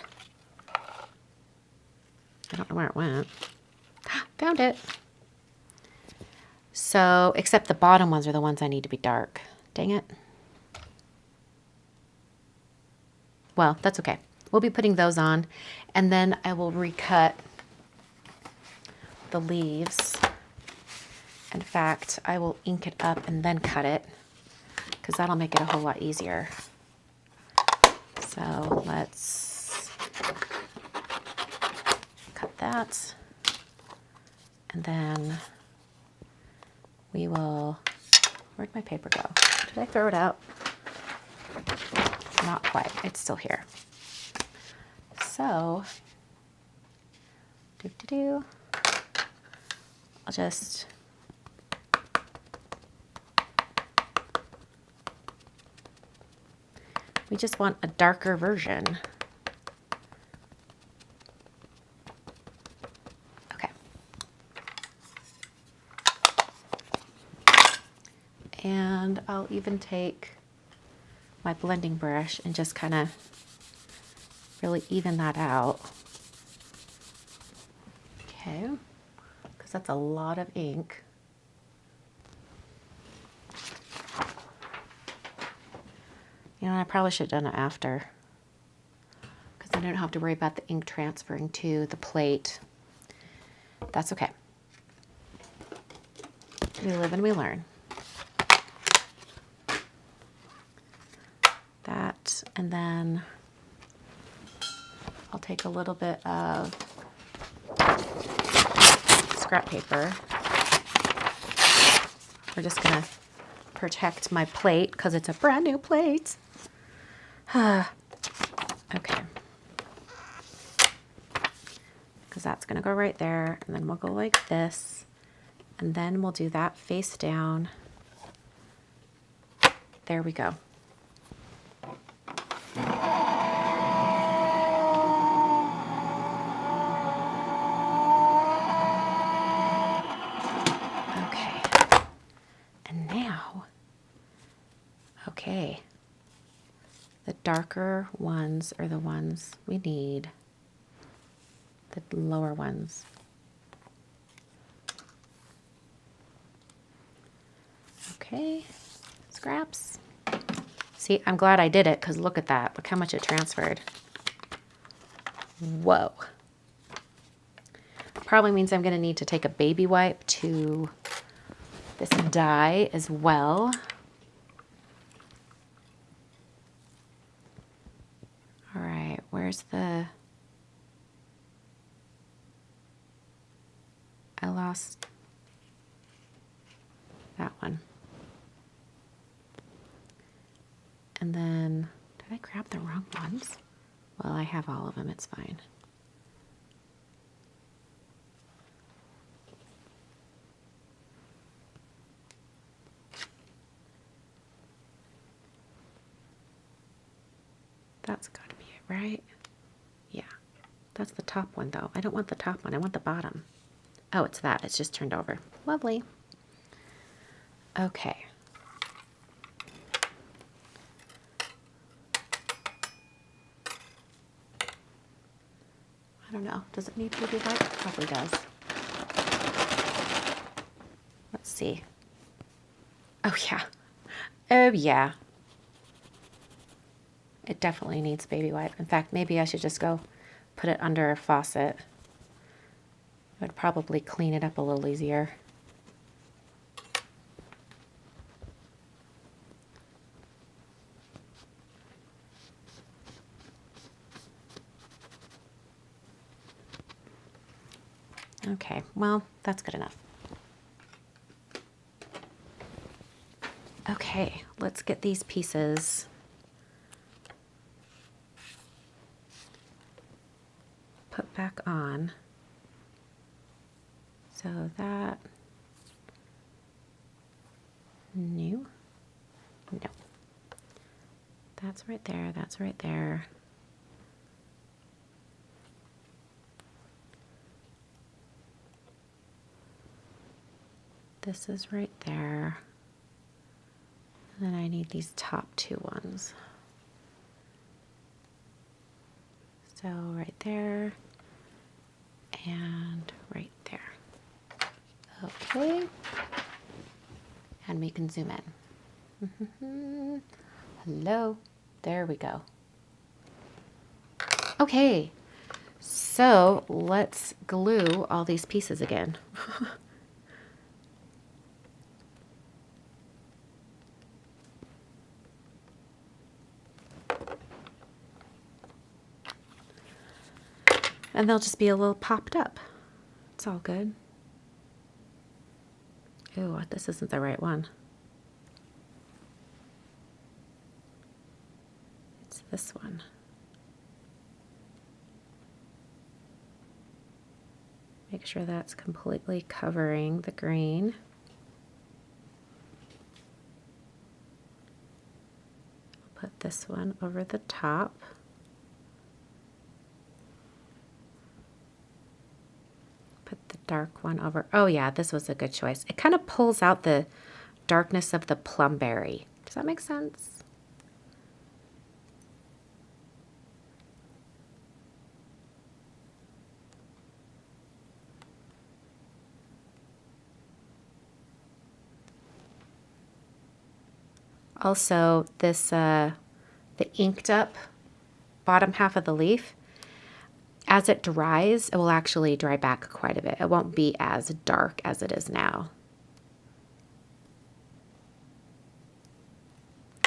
I don't know where it went. Found it. So, except the bottom ones are the ones I need to be dark. Dang it. Well, that's okay. We'll be putting those on, and then I will recut the leaves. In fact, I will ink it up and then cut it, because that'll make it a whole lot easier. So let's cut that, and then we will, where'd my paper go? Did I throw it out? Not quite, it's still here. So, I'll just, we just want a darker version. Okay. And I'll even take my blending brush and just kind of really even that out. Okay, because that's a lot of ink. You know, I probably should have done it after, because I don't have to worry about the ink transferring to the plate. That's okay. We live and we learn. That, and then I'll take a little bit of scrap paper. We're just gonna protect my plate because it's a brand new plate. Okay. Because that's gonna go right there, and then we'll go like this, and then we'll do that face down. There we go. Okay, the darker ones are the ones we need, the lower ones. Okay, scraps. See, I'm glad I did it, because look at that. Look how much it transferred. Whoa. Probably means I'm going to need to take a baby wipe to this dye as well. All right, where's the... I lost that one. And then, did I grab the wrong ones? Well, I have all of them, it's fine. That's gotta be it, right? Yeah, that's the top one though. I don't want the top one, I want the bottom. Oh, it's that, it's just turned over. Lovely. Okay. I don't know, does it need to be white? It probably does. Let's see. Oh yeah, oh yeah. It definitely needs baby wipe. In fact, maybe I should just go put it under a faucet. It would probably clean it up a little easier. Okay, well, that's good enough. Okay, let's get these pieces put back on. So that, no, That's right there. That's right there. This is right there. And then I need these top two ones. So right there and right there. Okay. And we can zoom in. Hello. There we go. Okay. So let's glue all these pieces again. And they'll just be a little popped up. It's all good. Ew, this isn't the right one. It's this one. Make sure that's completely covering the green. I'll put this one over the top. Dark one over. Oh yeah, this was a good choice. It kind of pulls out the darkness of the plumberry. Does that make sense? Also, this the inked up bottom half of the leaf, as it dries, it will actually dry back quite a bit. It won't be as dark as it is now.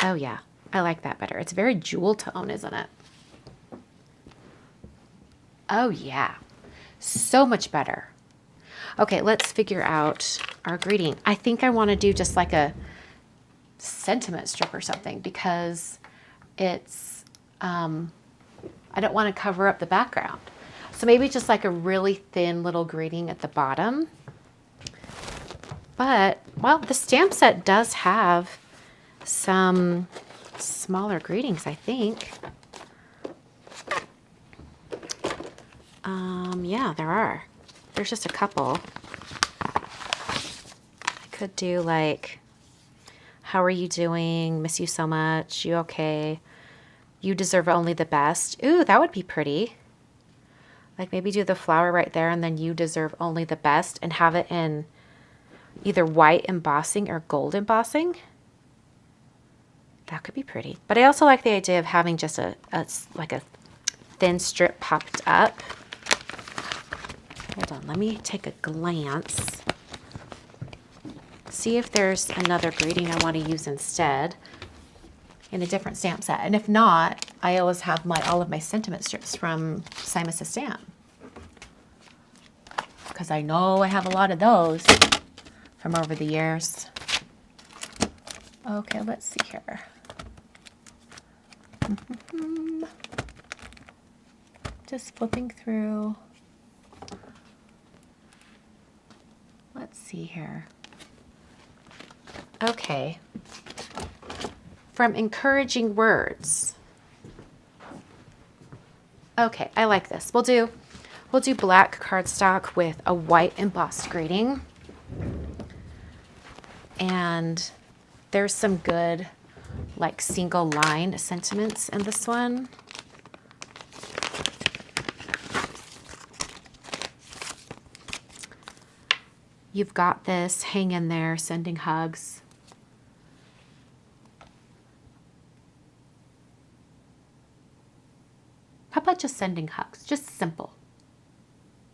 Oh yeah, I like that better. It's very jewel tone, isn't it? Oh yeah, so much better. Okay, let's figure out our greeting. I think I want to do just like a sentiment strip or something because it's, I don't want to cover up the background. So maybe just like a really thin little greeting at the bottom. But, well, the stamp set does have some smaller greetings, I think. Yeah, there are. There's just a couple. I could do like, how are you doing? Miss you so much. You okay? You deserve only the best. Ooh, that would be pretty. Like maybe do the flower right there and then you deserve only the best and have it in either white embossing or gold embossing. That could be pretty. But I also like the idea of having just like a thin strip popped up. Hold on, let me take a glance. See if there's another greeting I want to use instead in a different stamp set. And if not, I always have all of my sentiment strips from Simon Says Stamp. Because I know I have a lot of those from over the years. Okay, let's see here. Just flipping through. Let's see here. Okay. From encouraging words. Okay, I like this. We'll do black cardstock with a white embossed greeting. And there's some good like single line sentiments in this one. You've got this, hang in there, sending hugs. How about just sending hugs? Just simple,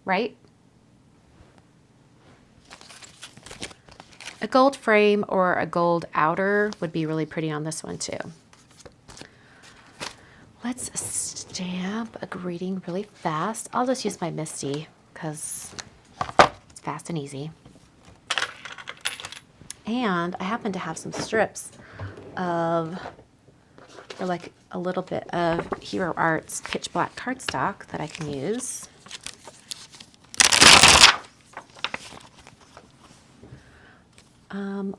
right? A gold frame or a gold outer would be really pretty on this one too. Let's stamp a greeting really fast. I'll just use my Misty because it's fast and easy. And I happen to have some strips of, or like a little bit of Hero Arts pitch black cardstock that I can use.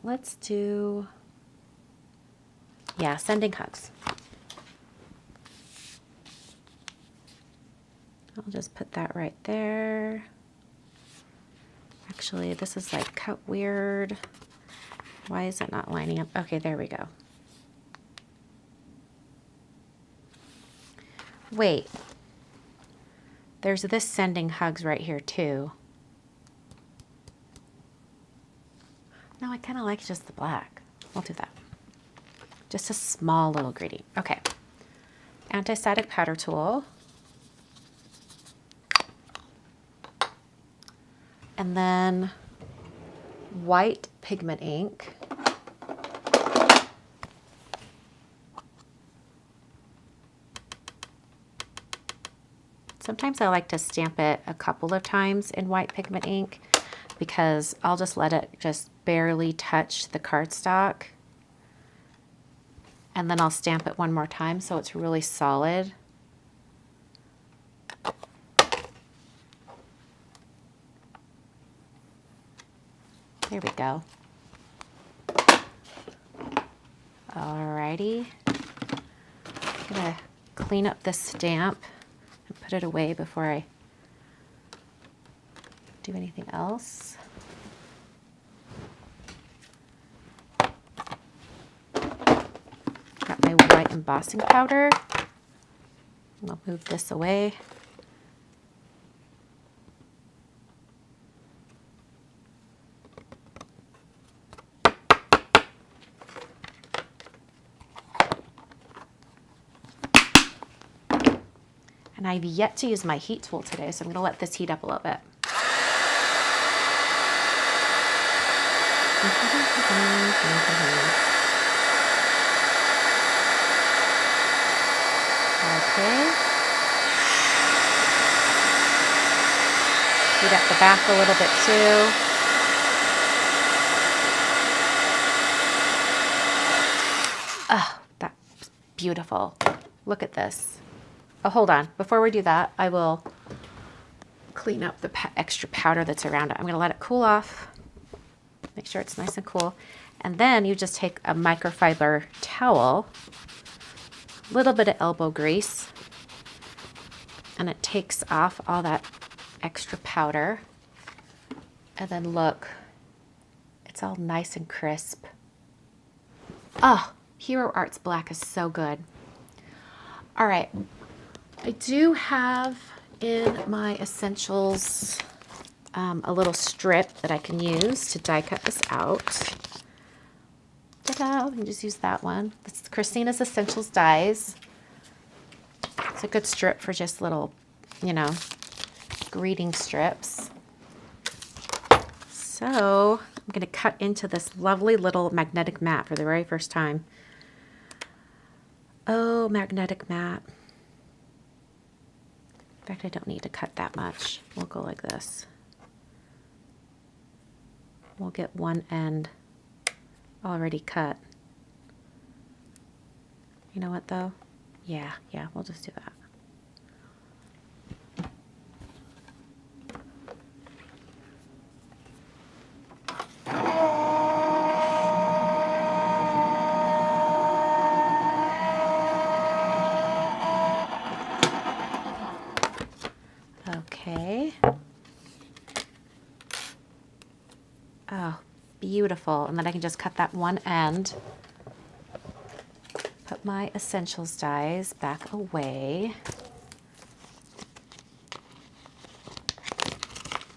Let's do, yeah, sending hugs. I'll just put that right there. Actually, this is like cut weird. Why is it not lining up? Okay, there we go. Wait. There's this sending hugs right here too. No, I kind of like just the black. We'll do that. Just a small little greeting. Okay. Anti-static powder tool. And then white pigment ink. Sometimes I like to stamp it a couple of times in white pigment ink because I'll just let it just barely touch the cardstock. And then I'll stamp it one more time so it's really solid. There we go. Alrighty. I'm gonna clean up this stamp and put it away before I do anything else. Got my white embossing powder. I'll move this away. And I've yet to use my heat tool today, so I'm going to let this heat up a little bit. Okay. Heat up the back a little bit too. Oh, that's beautiful. Look at this. Oh, hold on. Before we do that, I will clean up the extra powder that's around it. I'm going to let it cool off. Make sure it's nice and cool. And then you just take a microfiber towel, a little bit of elbow grease, and it takes off all that extra powder. And then look, it's all nice and crisp. Oh, Hero Art's black is so good. All right. I do have in my essentials a little strip that I can use to die cut this out. Ta-da! We can just use that one. This is Kristina's Essentials Dies. It's a good strip for just little, you know, greeting strips. So I'm going to cut into this lovely little magnetic mat for the very first time. Oh, magnetic mat. In fact, I don't need to cut that much. We'll go like this. We'll get one end already cut. You know what though? Yeah, we'll just do that. Okay. Oh, beautiful. And then I can just cut that one end. Put my essentials dies back away.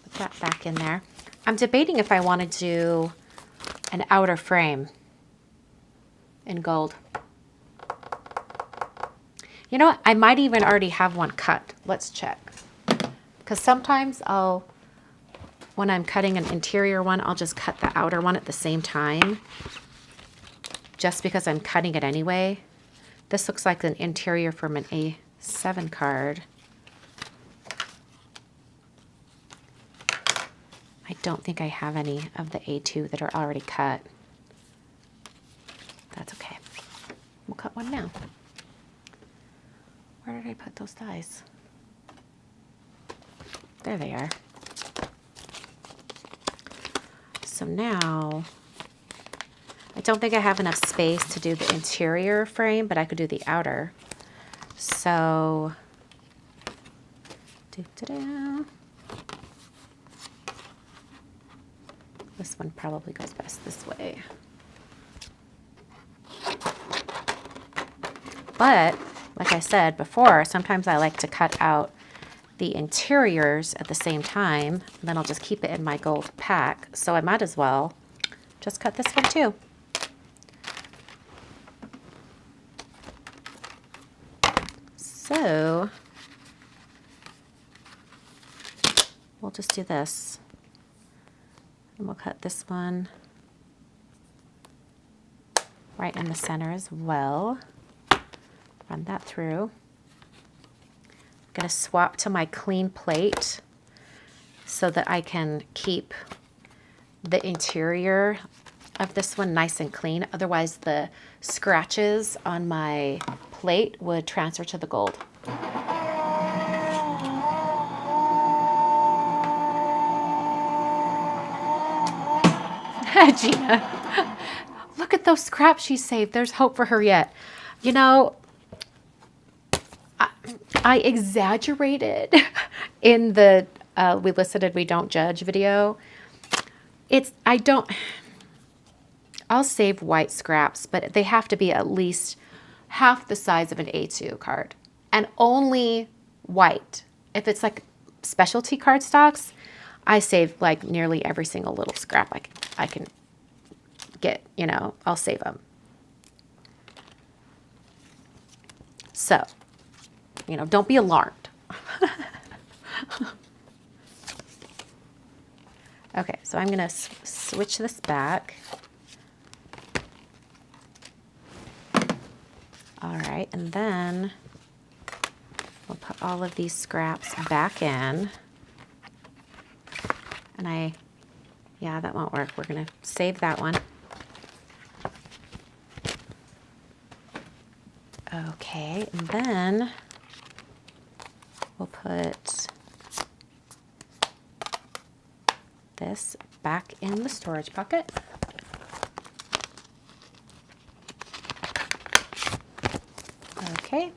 Put that back in there. I'm debating if I want to do an outer frame in gold. You know what? I might even already have one cut. Let's check. Because sometimes when I'm cutting an interior one, I'll just cut the outer one at the same time. Just because I'm cutting it anyway. This looks like an interior from an A7 card. I don't think I have any of the A2 that are already cut. That's okay. We'll cut one now. Where did I put those dies? There they are. So now, I don't think I have enough space to do the interior frame, but I could do the outer. So Doo-doo-doo. This one probably goes best this way. But, like I said before, sometimes I like to cut out the interiors at the same time, and then I'll just keep it in my gold pack. So I might as well just cut this one too. So we'll just do this. And we'll cut this one right in the center as well. Run that through. I'm going to swap to my clean plate so that I can keep the interior of this one nice and clean. Otherwise, the scratches on my plate would transfer to the gold. Gina, look at those scraps she saved. There's hope for her yet. You know, I exaggerated in the We Listed, We Don't Judge video. I'll save white scraps, but they have to be at least half the size of an A2 card. And only white. If it's like specialty cardstocks, I save like nearly every single little scrap I can get, you know, I'll save them. So, you know, don't be alarmed. Okay, so I'm going to switch this back. All right, and then we'll put all of these scraps back in. And yeah, that won't work. We're going to save that one. Okay, and then we'll put this back in the storage pocket. Okay.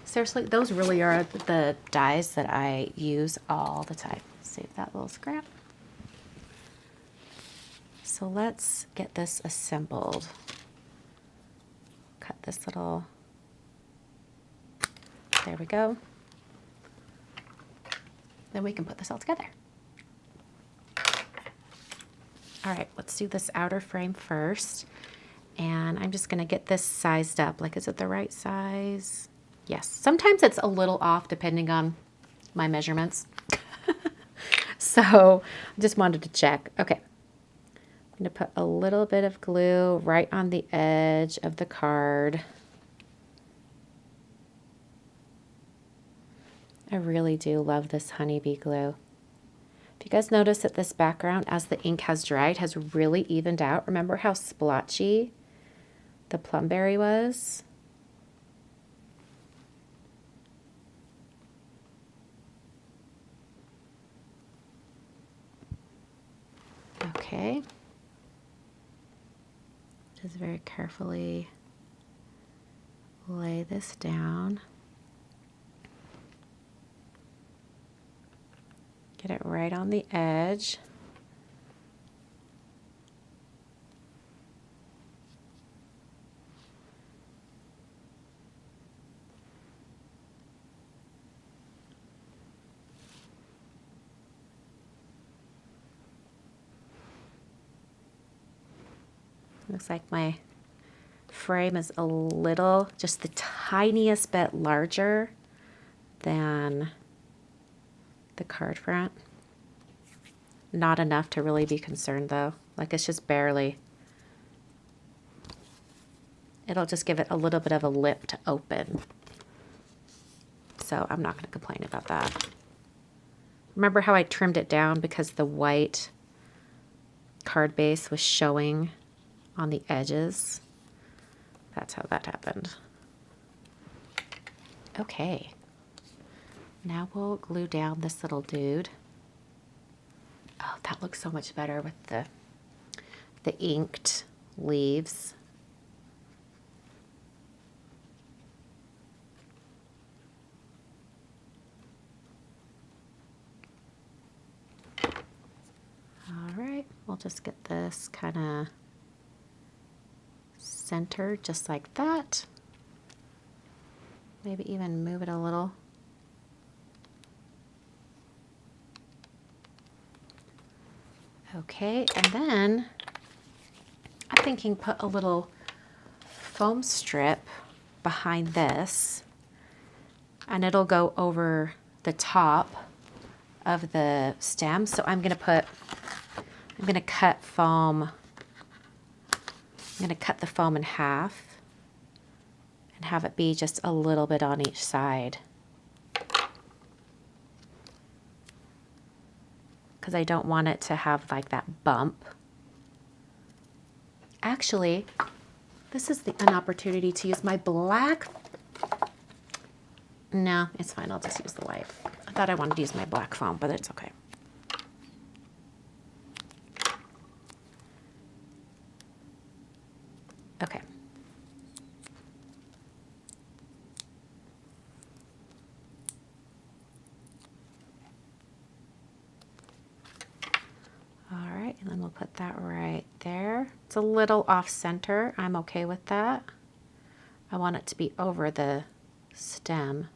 Seriously, those really are the dies that I use all the time. Save that little scrap. So let's get this assembled. Cut this little, there we go. Then we can put this all together. All right, let's do this outer frame first. And I'm just gonna get this sized up. Like, is it the right size? Yes, sometimes it's a little off depending on my measurements. So I just wanted to check. Okay, I'm gonna put a little bit of glue right on the edge of the card. I really do love this honeybee glue. If you guys notice that this background, as the ink has dried, has really evened out. Remember how splotchy the plumberry was? Okay. Just very carefully lay this down. Get it right on the edge. Looks like my frame is a little, just the tiniest bit larger than the card front. Not enough to really be concerned though. Like, it's just barely. It'll just give it a little bit of a lip to open. So I'm not going to complain about that. Remember how I trimmed it down because the white card base was showing on the edges? That's how that happened. Okay. Now we'll glue down this little dude. Oh, that looks so much better with the inked leaves. we'll just get this kind of centered just like that. Maybe even move it a little. Okay, and then I'm thinking put a little foam strip behind this, and it'll go over the top of the stem. So I'm gonna cut foam. I'm gonna cut the foam in half and have it be just a little bit on each side, because I don't want it to have like that bump. Actually, this is an opportunity to use my black. No, it's fine. I'll just use the white. I thought I wanted to use my black foam, but it's okay. Okay. All right, and then we'll put that right there. It's a little off center. I'm okay with that. I want it to be over the stem.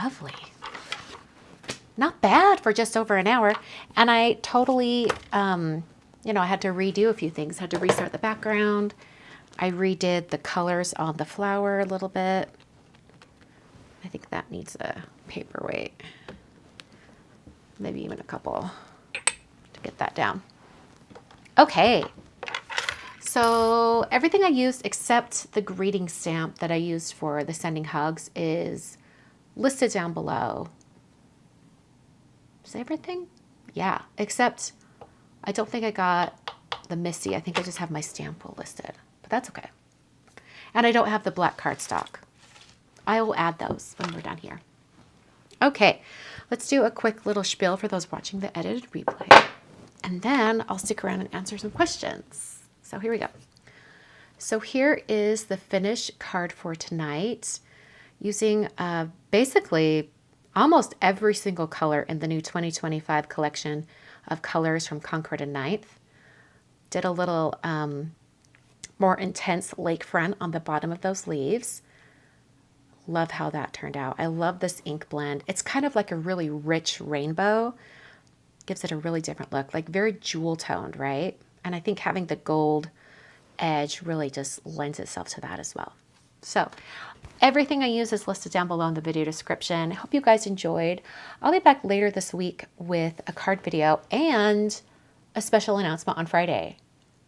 Lovely. Not bad for just over an hour. And I totally, you know, I had to redo a few things. I had to restart the background. I redid the colors on the flower a little bit. I think that needs a paperweight. Maybe even a couple to get that down. Okay. So everything I used except the greeting stamp that I used for the sending hugs is listed down below. Is everything? Yeah, except I don't think I got the Missy. I think I just have my stamp pool listed, but that's okay. And I don't have the black cardstock. I will add those when we're done here. Okay, let's do a quick little spiel for those watching the edited replay. And then I'll stick around and answer some questions. So here we go. So here is the finished card for tonight, using basically almost every single color in the new 2025 collection of colors from Concord and Ninth. Did a little more intense lakefront on the bottom of those leaves. Love how that turned out. I love this ink blend. It's kind of like a really rich rainbow. Gives it a really different look, like very jewel toned, right? And I think having the gold edge really just lends itself to that as well. So everything I use is listed down below in the video description. I hope you guys enjoyed. I'll be back later this week with a card video and a special announcement on Friday.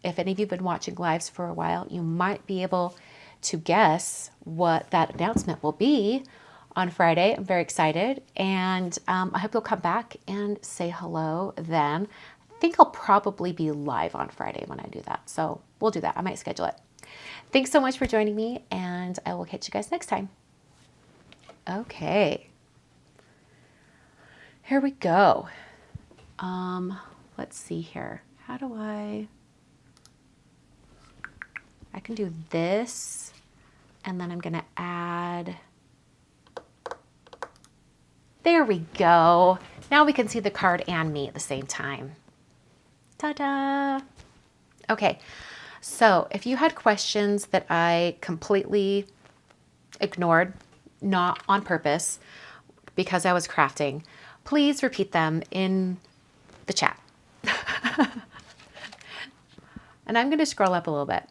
If any of you have been watching lives for a while, you might be able to guess what that announcement will be on Friday. I'm very excited, and I hope you'll come back and say hello then. I think I'll probably be live on Friday when I do that, so we'll do that. I might schedule it. Thanks so much for joining me, and I will catch you guys next time. Okay, here we go. Let's see here. How do I can do this, and then I'm gonna add, there we go. Now we can see the card and me at the same time. Ta-da! Okay, so if you had questions that I completely ignored, not on purpose, because I was crafting, please repeat them in the chat. And I'm gonna scroll up a little bit.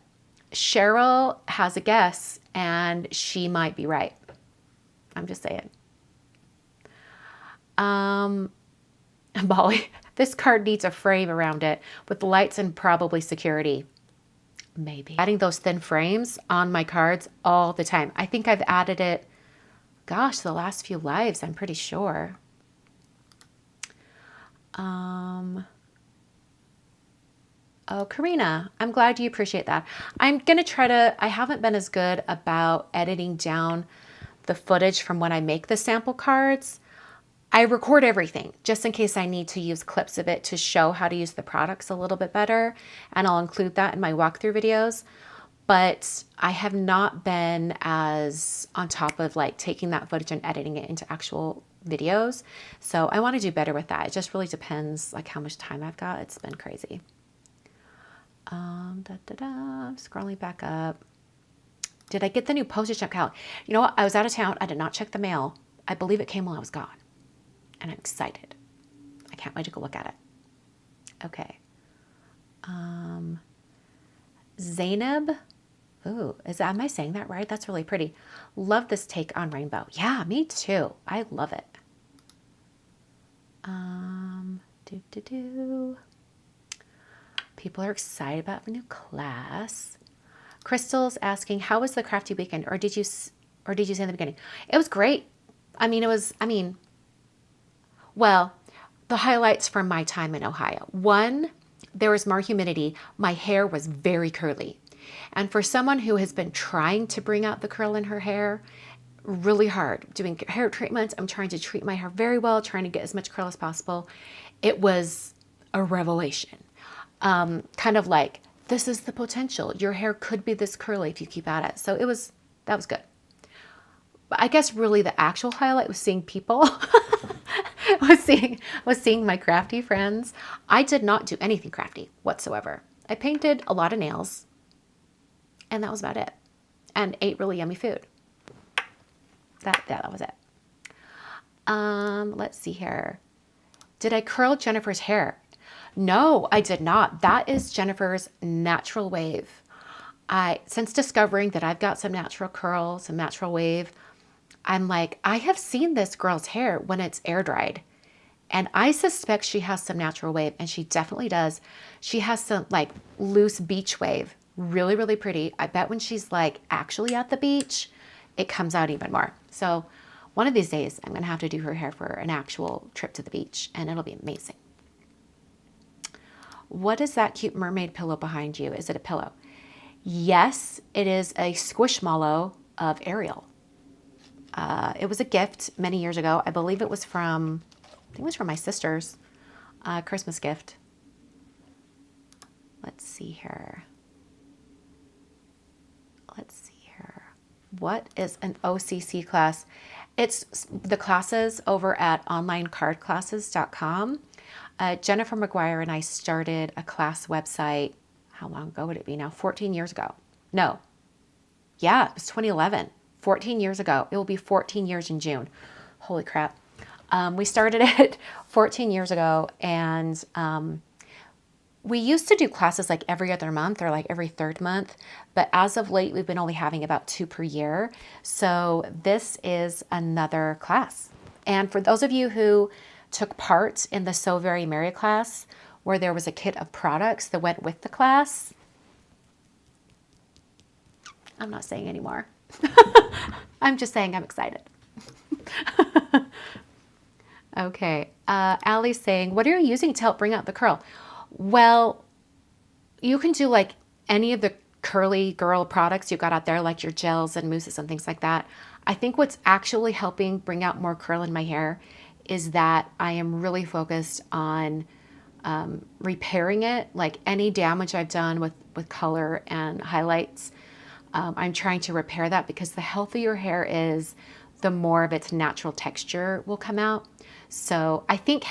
Cheryl has a guess, and she might be right. I'm just saying. Molly, this card needs a frame around it with lights and probably security. Maybe. Adding those thin frames on my cards all the time. I think I've added it, gosh, the last few lives, I'm pretty sure. Oh, Karina, I'm glad you appreciate that. I'm going to try to, I haven't been as good about editing down the footage from when I make the sample cards. I record everything just in case I need to use clips of it to show how to use the products a little bit better. And I'll include that in my walkthrough videos. but I have not been as on top of like taking that footage and editing it into actual videos. So I want to do better with that. It just really depends like how much time I've got. It's been crazy. Scrolling back up. Did I get the new postage stamp count? You know what? I was out of town. I did not check the mail. I believe it came while I was gone. And I'm excited. I can't wait to go look at it. Okay. Zainab. Ooh, am I saying that right? That's really pretty. Love this take on rainbow. Yeah, me too. I love it. People are excited about the new class. Crystal's asking, how was the crafty weekend? Or did you say in the beginning? It was great. Well, the highlights from my time in Ohio. One, there was more humidity. My hair was very curly. And for someone who has been trying to bring out the curl in her hair, really hard, doing hair treatments, I'm trying to treat my hair very well, trying to get as much curl as possible. It was a revelation. Kind of like, this is the potential. Your hair could be this curly if you keep at it. So that was good. But I guess really the actual highlight was seeing people. was seeing my crafty friends. I did not do anything crafty whatsoever. I painted a lot of nails, and that was about it. And ate really yummy food. That was it. Let's see here. Did I curl Jennifer's hair? No, I did not. That is Jennifer's natural wave. Since discovering that I've got some natural curl, some natural wave, I'm like, I have seen this girl's hair when it's air dried. And I suspect she has some natural wave, and she definitely does. She has some like loose beach wave. Really, really pretty. I bet when she's like actually at the beach, it comes out even more. So one of these days, I'm going to have to do her hair for an actual trip to the beach, and it'll be amazing. What is that cute mermaid pillow behind you? Is it a pillow? Yes, it is a squishmallow of Ariel. It was a gift many years ago. I believe it was from my sister's Christmas gift. Let's see here. What is an OCC class? It's the classes over at onlinecardclasses.com. Jennifer McGuire and I started a class website. How long ago would it be now? 14 years ago. No. Yeah, it was 2011. 14 years ago. It will be 14 years in June. Holy crap. We started it 14 years ago, and we used to do classes like every other month or like every third month, but as of late, we've been only having about 2 per year. So this is another class. And for those of you who took part in the So Very Merry class, where there was a kit of products that went with the class, I'm not saying anymore. I'm just saying I'm excited. Okay. Allie's saying, what are you using to help bring out the curl? Well, you can do like any of the curly girl products you've got out there, like your gels and mousses and things like that. I think what's actually helping bring out more curl in my hair is that I am really focused on repairing it. Like any damage I've done with color and highlights, I'm trying to repair that, because the healthier your hair is, the more of its natural texture will come out. So I think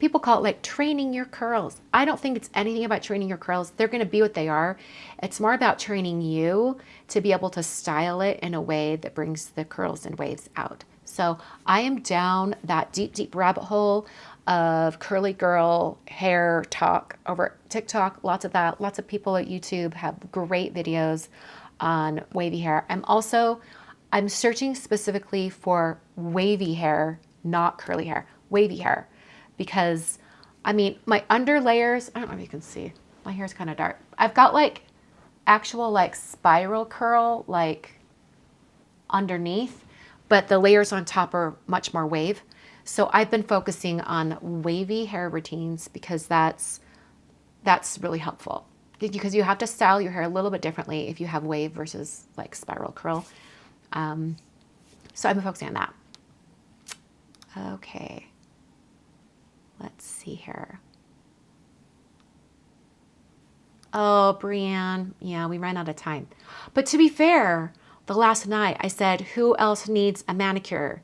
people call it like training your curls. I don't think it's anything about training your curls. They're going to be what they are. It's more about training you to be able to style it in a way that brings the curls and waves out. So I am down that deep, deep rabbit hole of curly girl hair talk over TikTok. Lots of that. Lots of people at YouTube have great videos on wavy hair. I'm searching specifically for wavy hair, not curly hair, wavy hair. Because, I mean, my under layers, I don't know if you can see, my hair's kind of dark. I've got like actual like spiral curl like underneath, but the layers on top are much more wave. So I've been focusing on wavy hair routines, because that's really helpful. Because you have to style your hair a little bit differently if you have wave versus like spiral curl. So I've been focusing on that. Okay. Let's see here. Oh, Brienne. Yeah, we ran out of time. But to be fair, the last night I said, who else needs a manicure?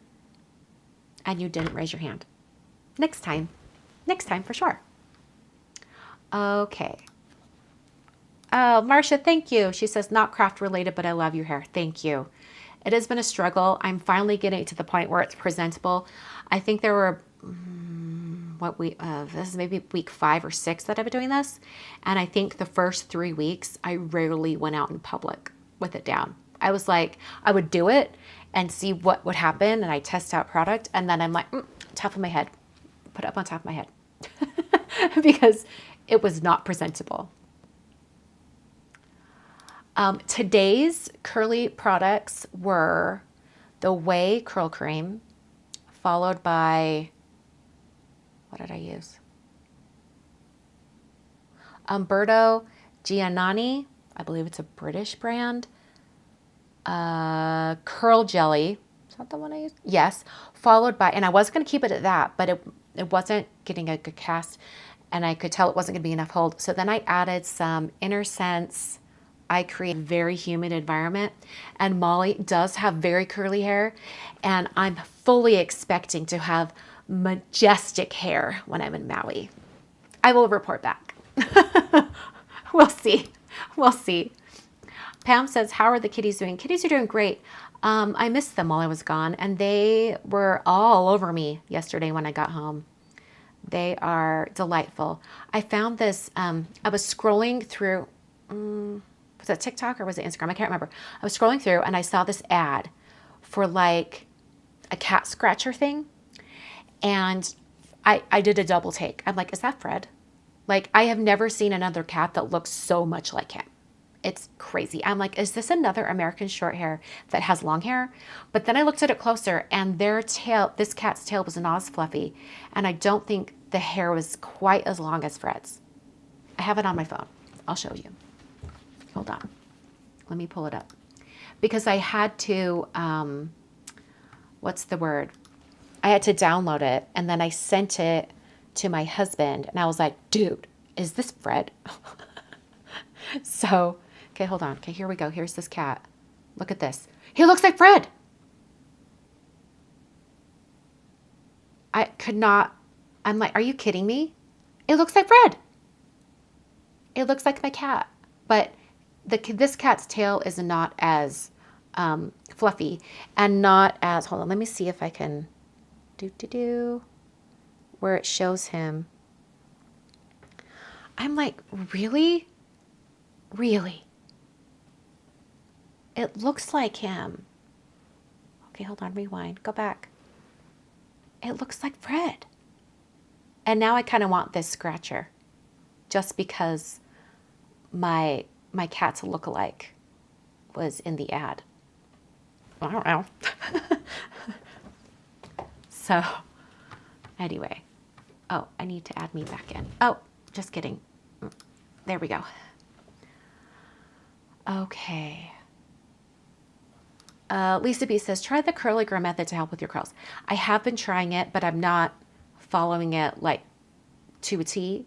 And you didn't raise your hand. Next time. Next time for sure. Okay. Oh, Marcia, thank you. She says, not craft related, but I love your hair. Thank you. It has been a struggle. I'm finally getting to the point where it's presentable. I think there were, this is maybe week 5 or 6 that I've been doing this. And I think the first 3 weeks, I rarely went out in public with it down. I was like, I would do it and see what would happen. And I test out product. And then I'm like, top of my head, put it up on top of my head because it was not presentable. Today's curly products were the Way Curl Cream, followed by, what did I use? Umberto Giannani, I believe it's a British brand. Curl Jelly, is that the one I used? Yes, followed by, and I was going to keep it at that, but it wasn't getting a good cast, and I could tell it wasn't going to be enough hold. So then I added some Inner Sense. I create a very humid environment, and Molly does have very curly hair, and I'm fully expecting to have majestic hair when I'm in Maui. I will report back. We'll see. We'll see. Pam says, how are the kitties doing? Kitties are doing great. I missed them while I was gone, and they were all over me yesterday when I got home. They are delightful. I found this, I was scrolling through, was it TikTok or was it Instagram? I can't remember. I was scrolling through and I saw this ad for like a cat scratcher thing. And I did a double take. I'm like, is that Fred? Like, I have never seen another cat that looks so much like him. It's crazy. I'm like, is this another American short hair that has long hair? But then I looked at it closer and their tail, this cat's tail was not as fluffy. And I don't think the hair was quite as long as Fred's. I have it on my phone. I'll show you. Hold on. Let me pull it up. Because I had to, what's the word? I had to download it and then I sent it to my husband and I was like, dude, is this Fred? So, okay, hold on. Okay, here we go. Here's this cat. Look at this. He looks like Fred. I could not, I'm like, are you kidding me? It looks like Fred. It looks like my cat. But this cat's tail is not as fluffy and not as, hold on, let me see if I can where it shows him. I'm like, really? Really? It looks like him. Okay, hold on, rewind, go back. It looks like Fred. And now I kind of want this scratcher just because my cat's lookalike was in the ad. I don't know. So anyway, oh, I need to add me back in. Oh, just kidding. There we go. Okay. Lisa B says, try the curly girl method to help with your curls. I have been trying it, but I'm not following it like to a T,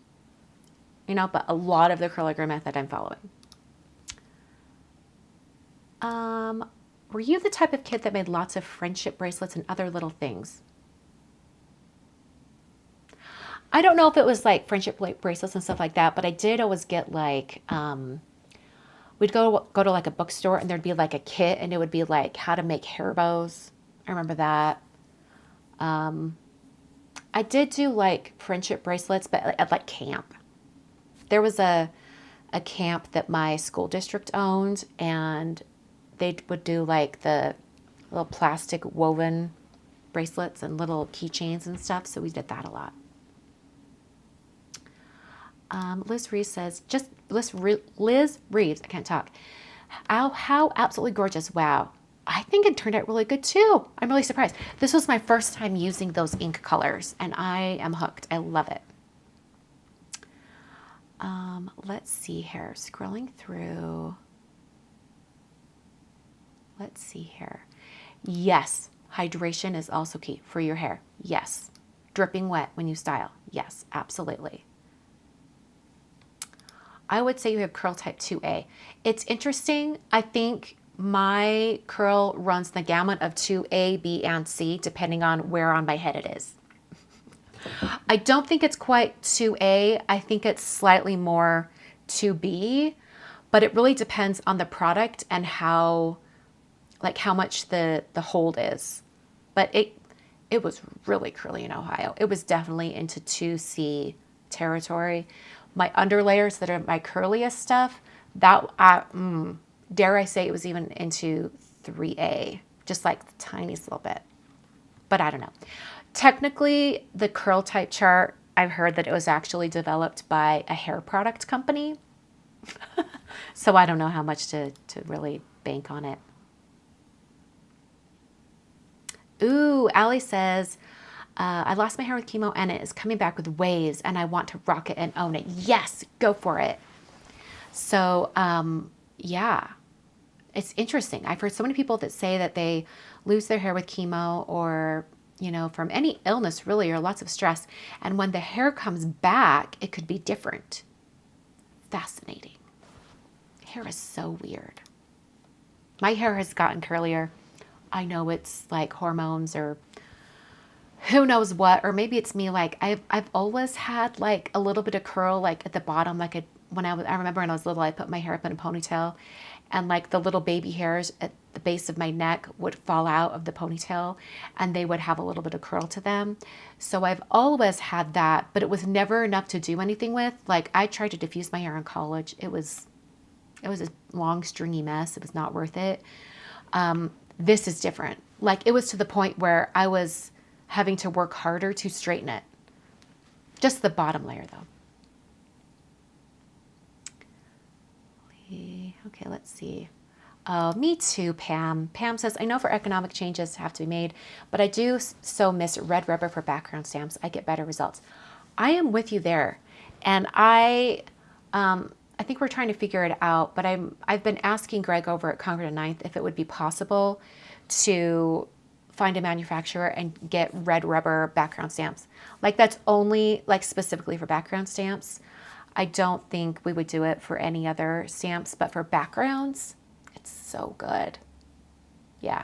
you know, but a lot of the curly girl method I'm following. Were you the type of kid that made lots of friendship bracelets and other little things? I don't know if it was like friendship bracelets and stuff like that, but I did always get like, we'd go to like a bookstore and there'd be like a kit and it would be like how to make hair bows. I remember that. I did do like friendship bracelets, but at like camp. There was a camp that my school district owned and they would do like the little plastic woven bracelets and little keychains and stuff. So we did that a lot. Liz Reeves says, Liz Reeves, I can't talk. How absolutely gorgeous. Wow. I think it turned out really good too. I'm really surprised. This was my first time using those ink colors and I am hooked. I love it. Let's see here. Scrolling through. Let's see here. Yes. Hydration is also key for your hair. Yes. Dripping wet when you style. Yes, absolutely. I would say you have curl type 2A. It's interesting. I think my curl runs the gamut of 2A, B, and C, depending on where on my head it is. I don't think it's quite 2A. I think it's slightly more 2B, but it really depends on the product and how much the hold is. But it was really curly in Ohio. It was definitely into 2C territory. My underlayers that are my curliest stuff, dare I say it was even into 3A, just like the tiniest little bit. But I don't know. Technically, the curl type chart, I've heard that it was actually developed by a hair product company. So I don't know how much to really bank on it. Ooh, Allie says, I lost my hair with chemo and it is coming back with waves and I want to rock it and own it. Yes, go for it. So, yeah, it's interesting. I've heard so many people that say that they lose their hair with chemo or, you know, from any illness really, or lots of stress. And when the hair comes back, it could be different. Fascinating. Hair is so weird. My hair has gotten curlier. I know it's like hormones or who knows what, or maybe it's me. Like I've always had like a little bit of curl, like at the bottom, like I remember when I was little, I put my hair up in a ponytail and like the little baby hairs at the base of my neck would fall out of the ponytail and they would have a little bit of curl to them. So I've always had that, but it was never enough to do anything with. Like I tried to diffuse my hair in college. It was a long stringy mess. It was not worth it. This is different. Like it was to the point where I was having to work harder to straighten it. Just the bottom layer though. Okay, let's see. Oh, me too, Pam. Pam says, I know for economic changes have to be made, but I do so miss red rubber for background stamps. I get better results. I am with you there. And I think we're trying to figure it out, but I've been asking Greg over at Concord and Ninth if it would be possible to find a manufacturer and get red rubber background stamps. Like that's only like specifically for background stamps. I don't think we would do it for any other stamps, but for backgrounds, it's so good. Yeah,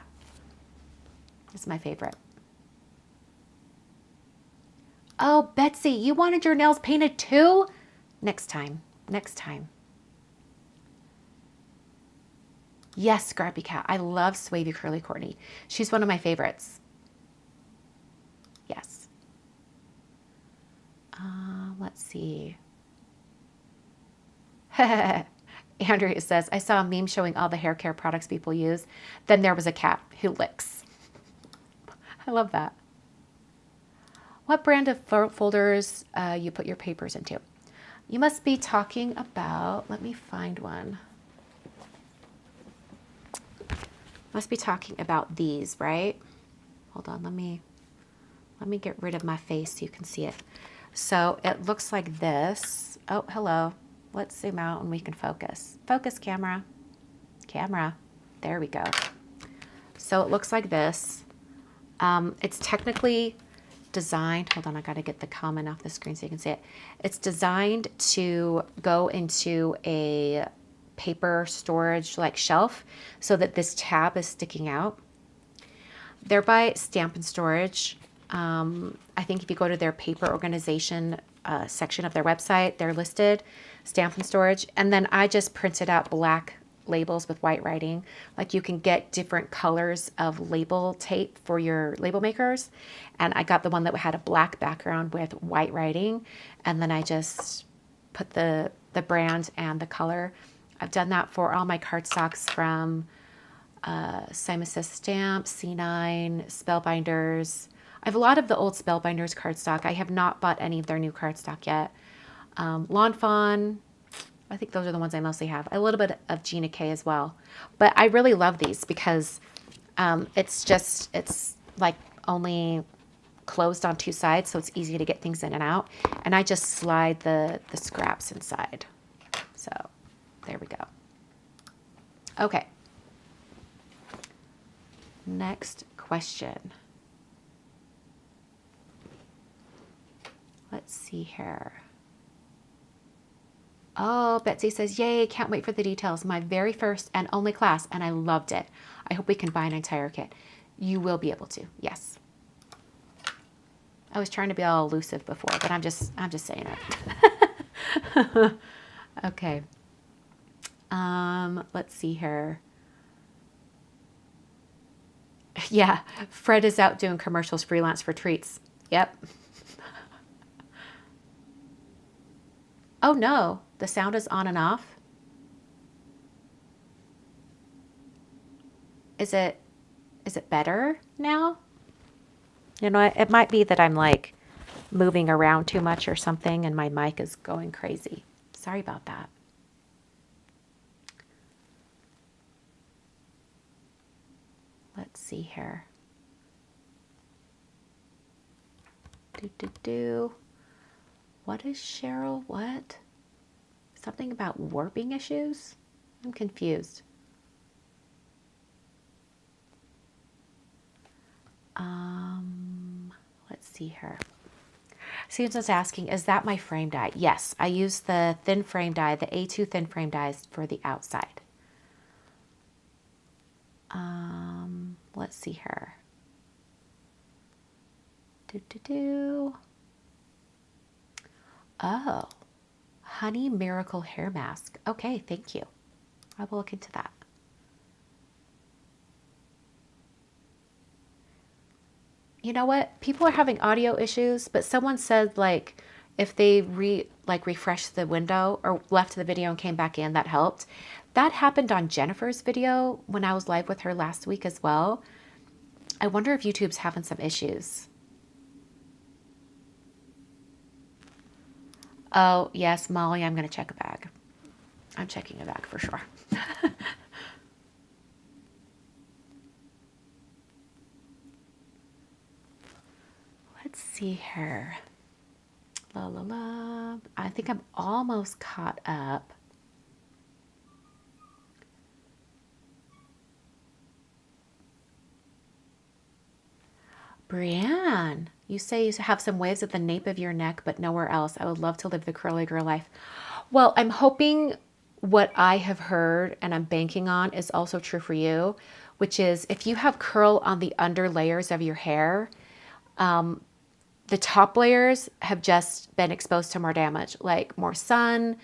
it's my favorite. Oh, Betsy, you wanted your nails painted too? Next time. Yes, Scrappy Cat. I love Swavy Curly Courtney. She's one of my favorites. Yes. Let's see. Andrea says, I saw a meme showing all the hair care products people use. Then there was a cat who licks. I love that. What brand of folders you put your papers into? You must be talking about, let me find one. Must be talking about these, right? Hold on, let me get rid of my face so you can see it. So it looks like this. Oh, hello. Let's zoom out and we can focus. Focus, camera. Camera. There we go. So it looks like this. It's technically designed, hold on, I gotta get the comment off the screen so you can see it. It's designed to go into a paper storage like shelf so that this tab is sticking out. They're by Stamp and Storage. I think if you go to their paper organization section of their website, they're listed, Stamp and Storage. And then I just printed out black labels with white writing. Like you can get different colors of label tape for your label makers. And I got the one that had a black background with white writing. And then I just put the brand and the color. I've done that for all my cardstocks from Simon Says Stamps, C9, Spellbinders. I have a lot of the old Spellbinders cardstock. I have not bought any of their new cardstock yet. Lawn Fawn, I think those are the ones I mostly have. A little bit of Gina K as well. But I really love these because it's like only closed on two sides, so it's easy to get things in and out. And I just slide the scraps inside. So there we go. Okay. Next question. Let's see here. Oh, Betsy says, yay, can't wait for the details. My very first and only class, and I loved it. I hope we can buy an entire kit. You will be able to, yes. I was trying to be all elusive before, but I'm just saying it. Okay. Let's see here. Yeah, Fred is out doing commercials freelance for treats. Yep. Oh no, the sound is on and off. Is it better now? You know, it might be that I'm like moving around too much or something and my mic is going crazy. Sorry about that. Let's see here. What is Cheryl? What? Something about warping issues? I'm confused. Let's see here. Susan's asking, is that my frame die? Yes, I use the thin frame die, the A2 thin frame dies for the outside. Let's see here. Oh, Honey Miracle Hair Mask. Okay, thank you. I will look into that. You know what? People are having audio issues, but someone said like if they refreshed the window or left the video and came back in, that helped. That happened on Jennifer's video when I was live with her last week as well. I wonder if YouTube's having some issues. Oh, yes, Molly, I'm going to check a bag. I'm checking a bag for sure. Let's see here. La la la. I think I'm almost caught up. Brianne, you say you have some waves at the nape of your neck, but nowhere else. I would love to live the curly girl life. Well, I'm hoping what I have heard and I'm banking on is also true for you, which is if you have curl on the under layers of your hair, the top layers have just been exposed to more damage, like more sun,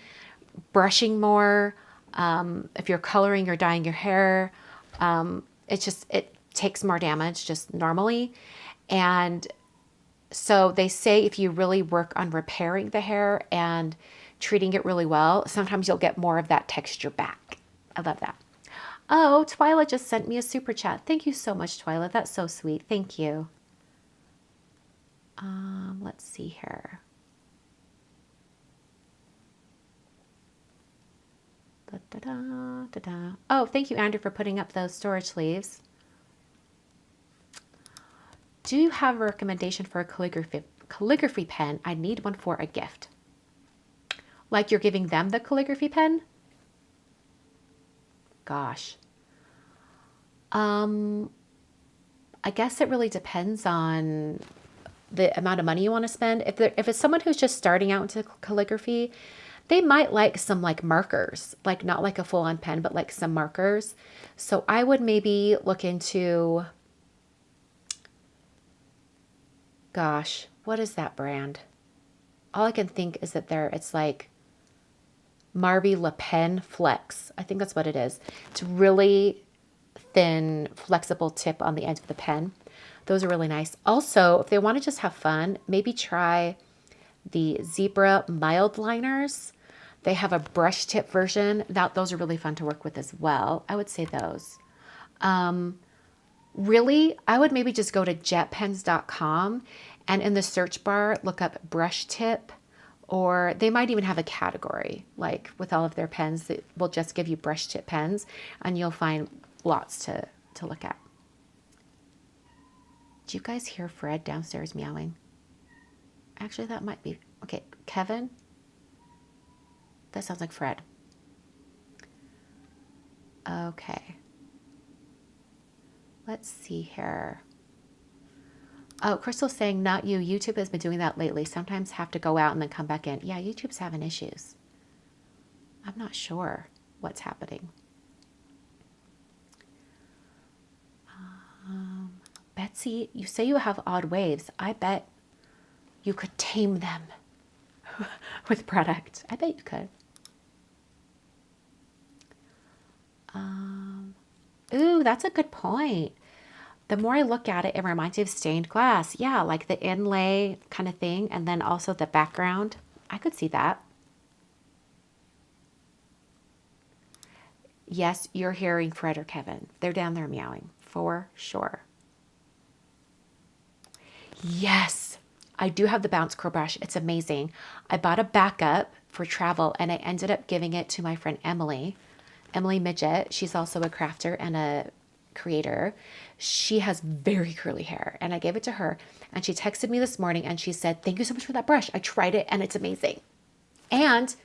brushing more. If you're coloring or dyeing your hair, it takes more damage just normally. And so they say if you really work on repairing the hair and treating it really well, sometimes you'll get more of that texture back. I love that. Oh, Twyla just sent me a super chat. Thank you so much, Twyla. That's so sweet. Thank you. Let's see here. Da, da, da, da, da. Oh, thank you, Andrew, for putting up those storage sleeves. Do you have a recommendation for a calligraphy pen? I need one for a gift. Like you're giving them the calligraphy pen? Gosh. I guess it really depends on the amount of money you want to spend. If it's someone who's just starting out into calligraphy, they might like some like markers, like not like a full-on pen, but like some markers. So I would maybe look into, gosh, what is that brand? All I can think is that it's like Marby Le Pen Flex. I think that's what it is. It's really thin, flexible tip on the end of the pen. Those are really nice. Also, if they want to just have fun, maybe try the Zebra mild liners. They have a brush tip version. Those are really fun to work with as well. I would say those. Really, I would maybe just go to jetpens.com and in the search bar, look up brush tip, or they might even have a category, like with all of their pens that will just give you brush tip pens, and you'll find lots to look at. Do you guys hear Fred downstairs meowing? Actually, that might be, okay, Kevin? That sounds like Fred. Okay. Let's see here. Oh, Crystal's saying, not you. YouTube has been doing that lately. Sometimes have to go out and then come back in. Yeah, YouTube's having issues. I'm not sure what's happening. Betsy, you say you have odd waves. I bet you could tame them with product. I bet you could. Ooh, that's a good point. The more I look at it, it reminds me of stained glass. Yeah, like the inlay kind of thing. And then also the background. I could see that. Yes, you're hearing Fred or Kevin. They're down there meowing for sure. Yes, I do have the bounce curl brush. It's amazing. I bought a backup for travel and I ended up giving it to my friend Emily Midget. She's also a crafter and a creator. She has very curly hair and I gave it to her and she texted me this morning and she said, thank you so much for that brush. I tried it and it's amazing. And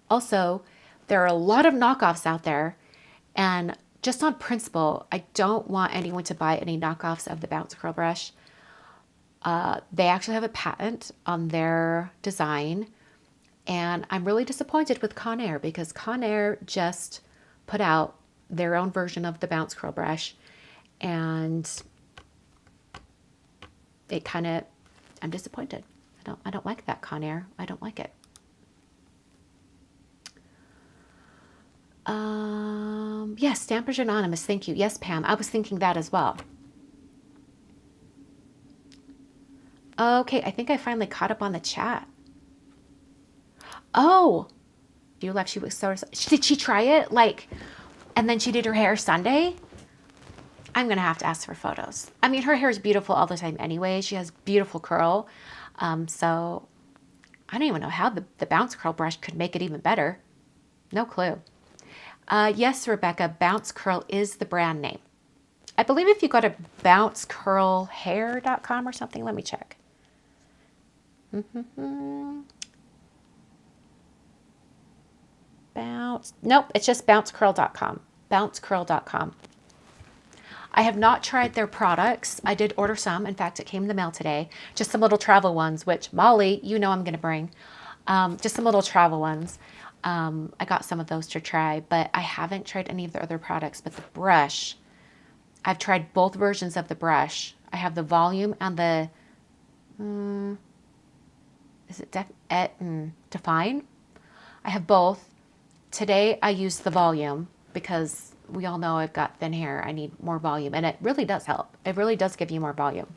also there are a lot of knockoffs out there and just on principle, I don't want anyone to buy any knockoffs of the bounce curl brush. They actually have a patent on their design and I'm really disappointed with Conair because Conair just put out their own version of the bounce curl brush and it kind of, I'm disappointed. I don't like that Conair. I don't like it. Yes, Stampers Anonymous. Thank you. Yes, Pam. I was thinking that as well. Okay, I think I finally caught up on the chat. Oh, you left. She was so. Did she try it? Like, and then she did her hair Sunday. I'm gonna have to ask for photos. I mean, her hair is beautiful all the time anyway. She has beautiful curl. So I don't even know how the bounce curl brush could make it even better. No clue. Yes, Rebecca, Bounce Curl is the brand name. I believe if you go to bouncecurlhair.com or something, let me check. Nope, it's just bouncecurl.com. Bouncecurl.com. I have not tried their products. I did order some. In fact, it came in the mail today. Just some little travel ones, which Molly, you know I'm going to bring. Just some little travel ones. I got some of those to try, but I haven't tried any of their other products. But the brush, I've tried both versions of the brush. I have the volume and the, is it Define? I have both. Today I used the volume because we all know I've got thin hair. I need more volume and it really does help. It really does give you more volume.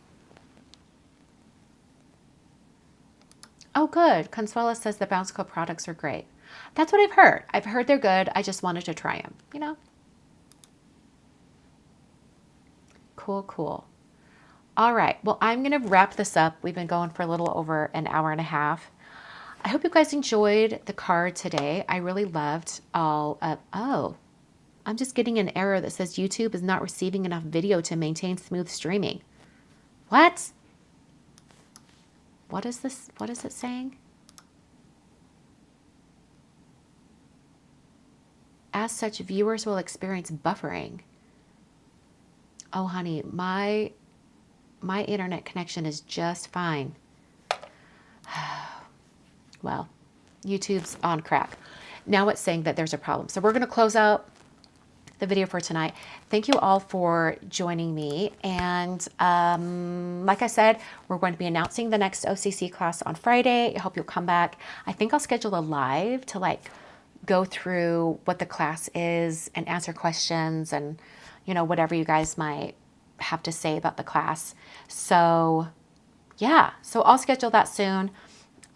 Oh, good. Consuela says the Bounce Curl products are great. That's what I've heard. I've heard they're good. I just wanted to try them, you know? Cool, cool. All right. Well, I'm going to wrap this up. We've been going for a little over an hour and a half. I hope you guys enjoyed the card today. I really loved all of, oh, I'm just getting an error that says YouTube is not receiving enough video to maintain smooth streaming. What? What is this? What is it saying? As such, viewers will experience buffering. Oh, honey, my internet connection is just fine. Well, YouTube's on crack. Now it's saying that there's a problem. So we're going to close out the video for tonight. Thank you all for joining me. And like I said, we're going to be announcing the next OCC class on Friday. I hope you'll come back. I think I'll schedule a live to like go through what the class is and answer questions and, you know, whatever you guys might have to say about the class. So yeah, so I'll schedule that soon.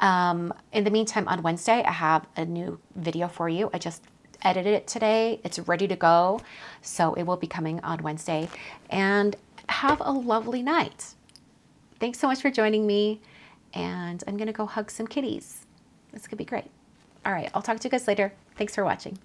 In the meantime, on Wednesday, I have a new video for you. I just edited it today. It's ready to go. So it will be coming on Wednesday. And have a lovely night. Thanks so much for joining me. And I'm going to go hug some kitties. This could be great. All right. I'll talk to you guys later. Thanks for watching.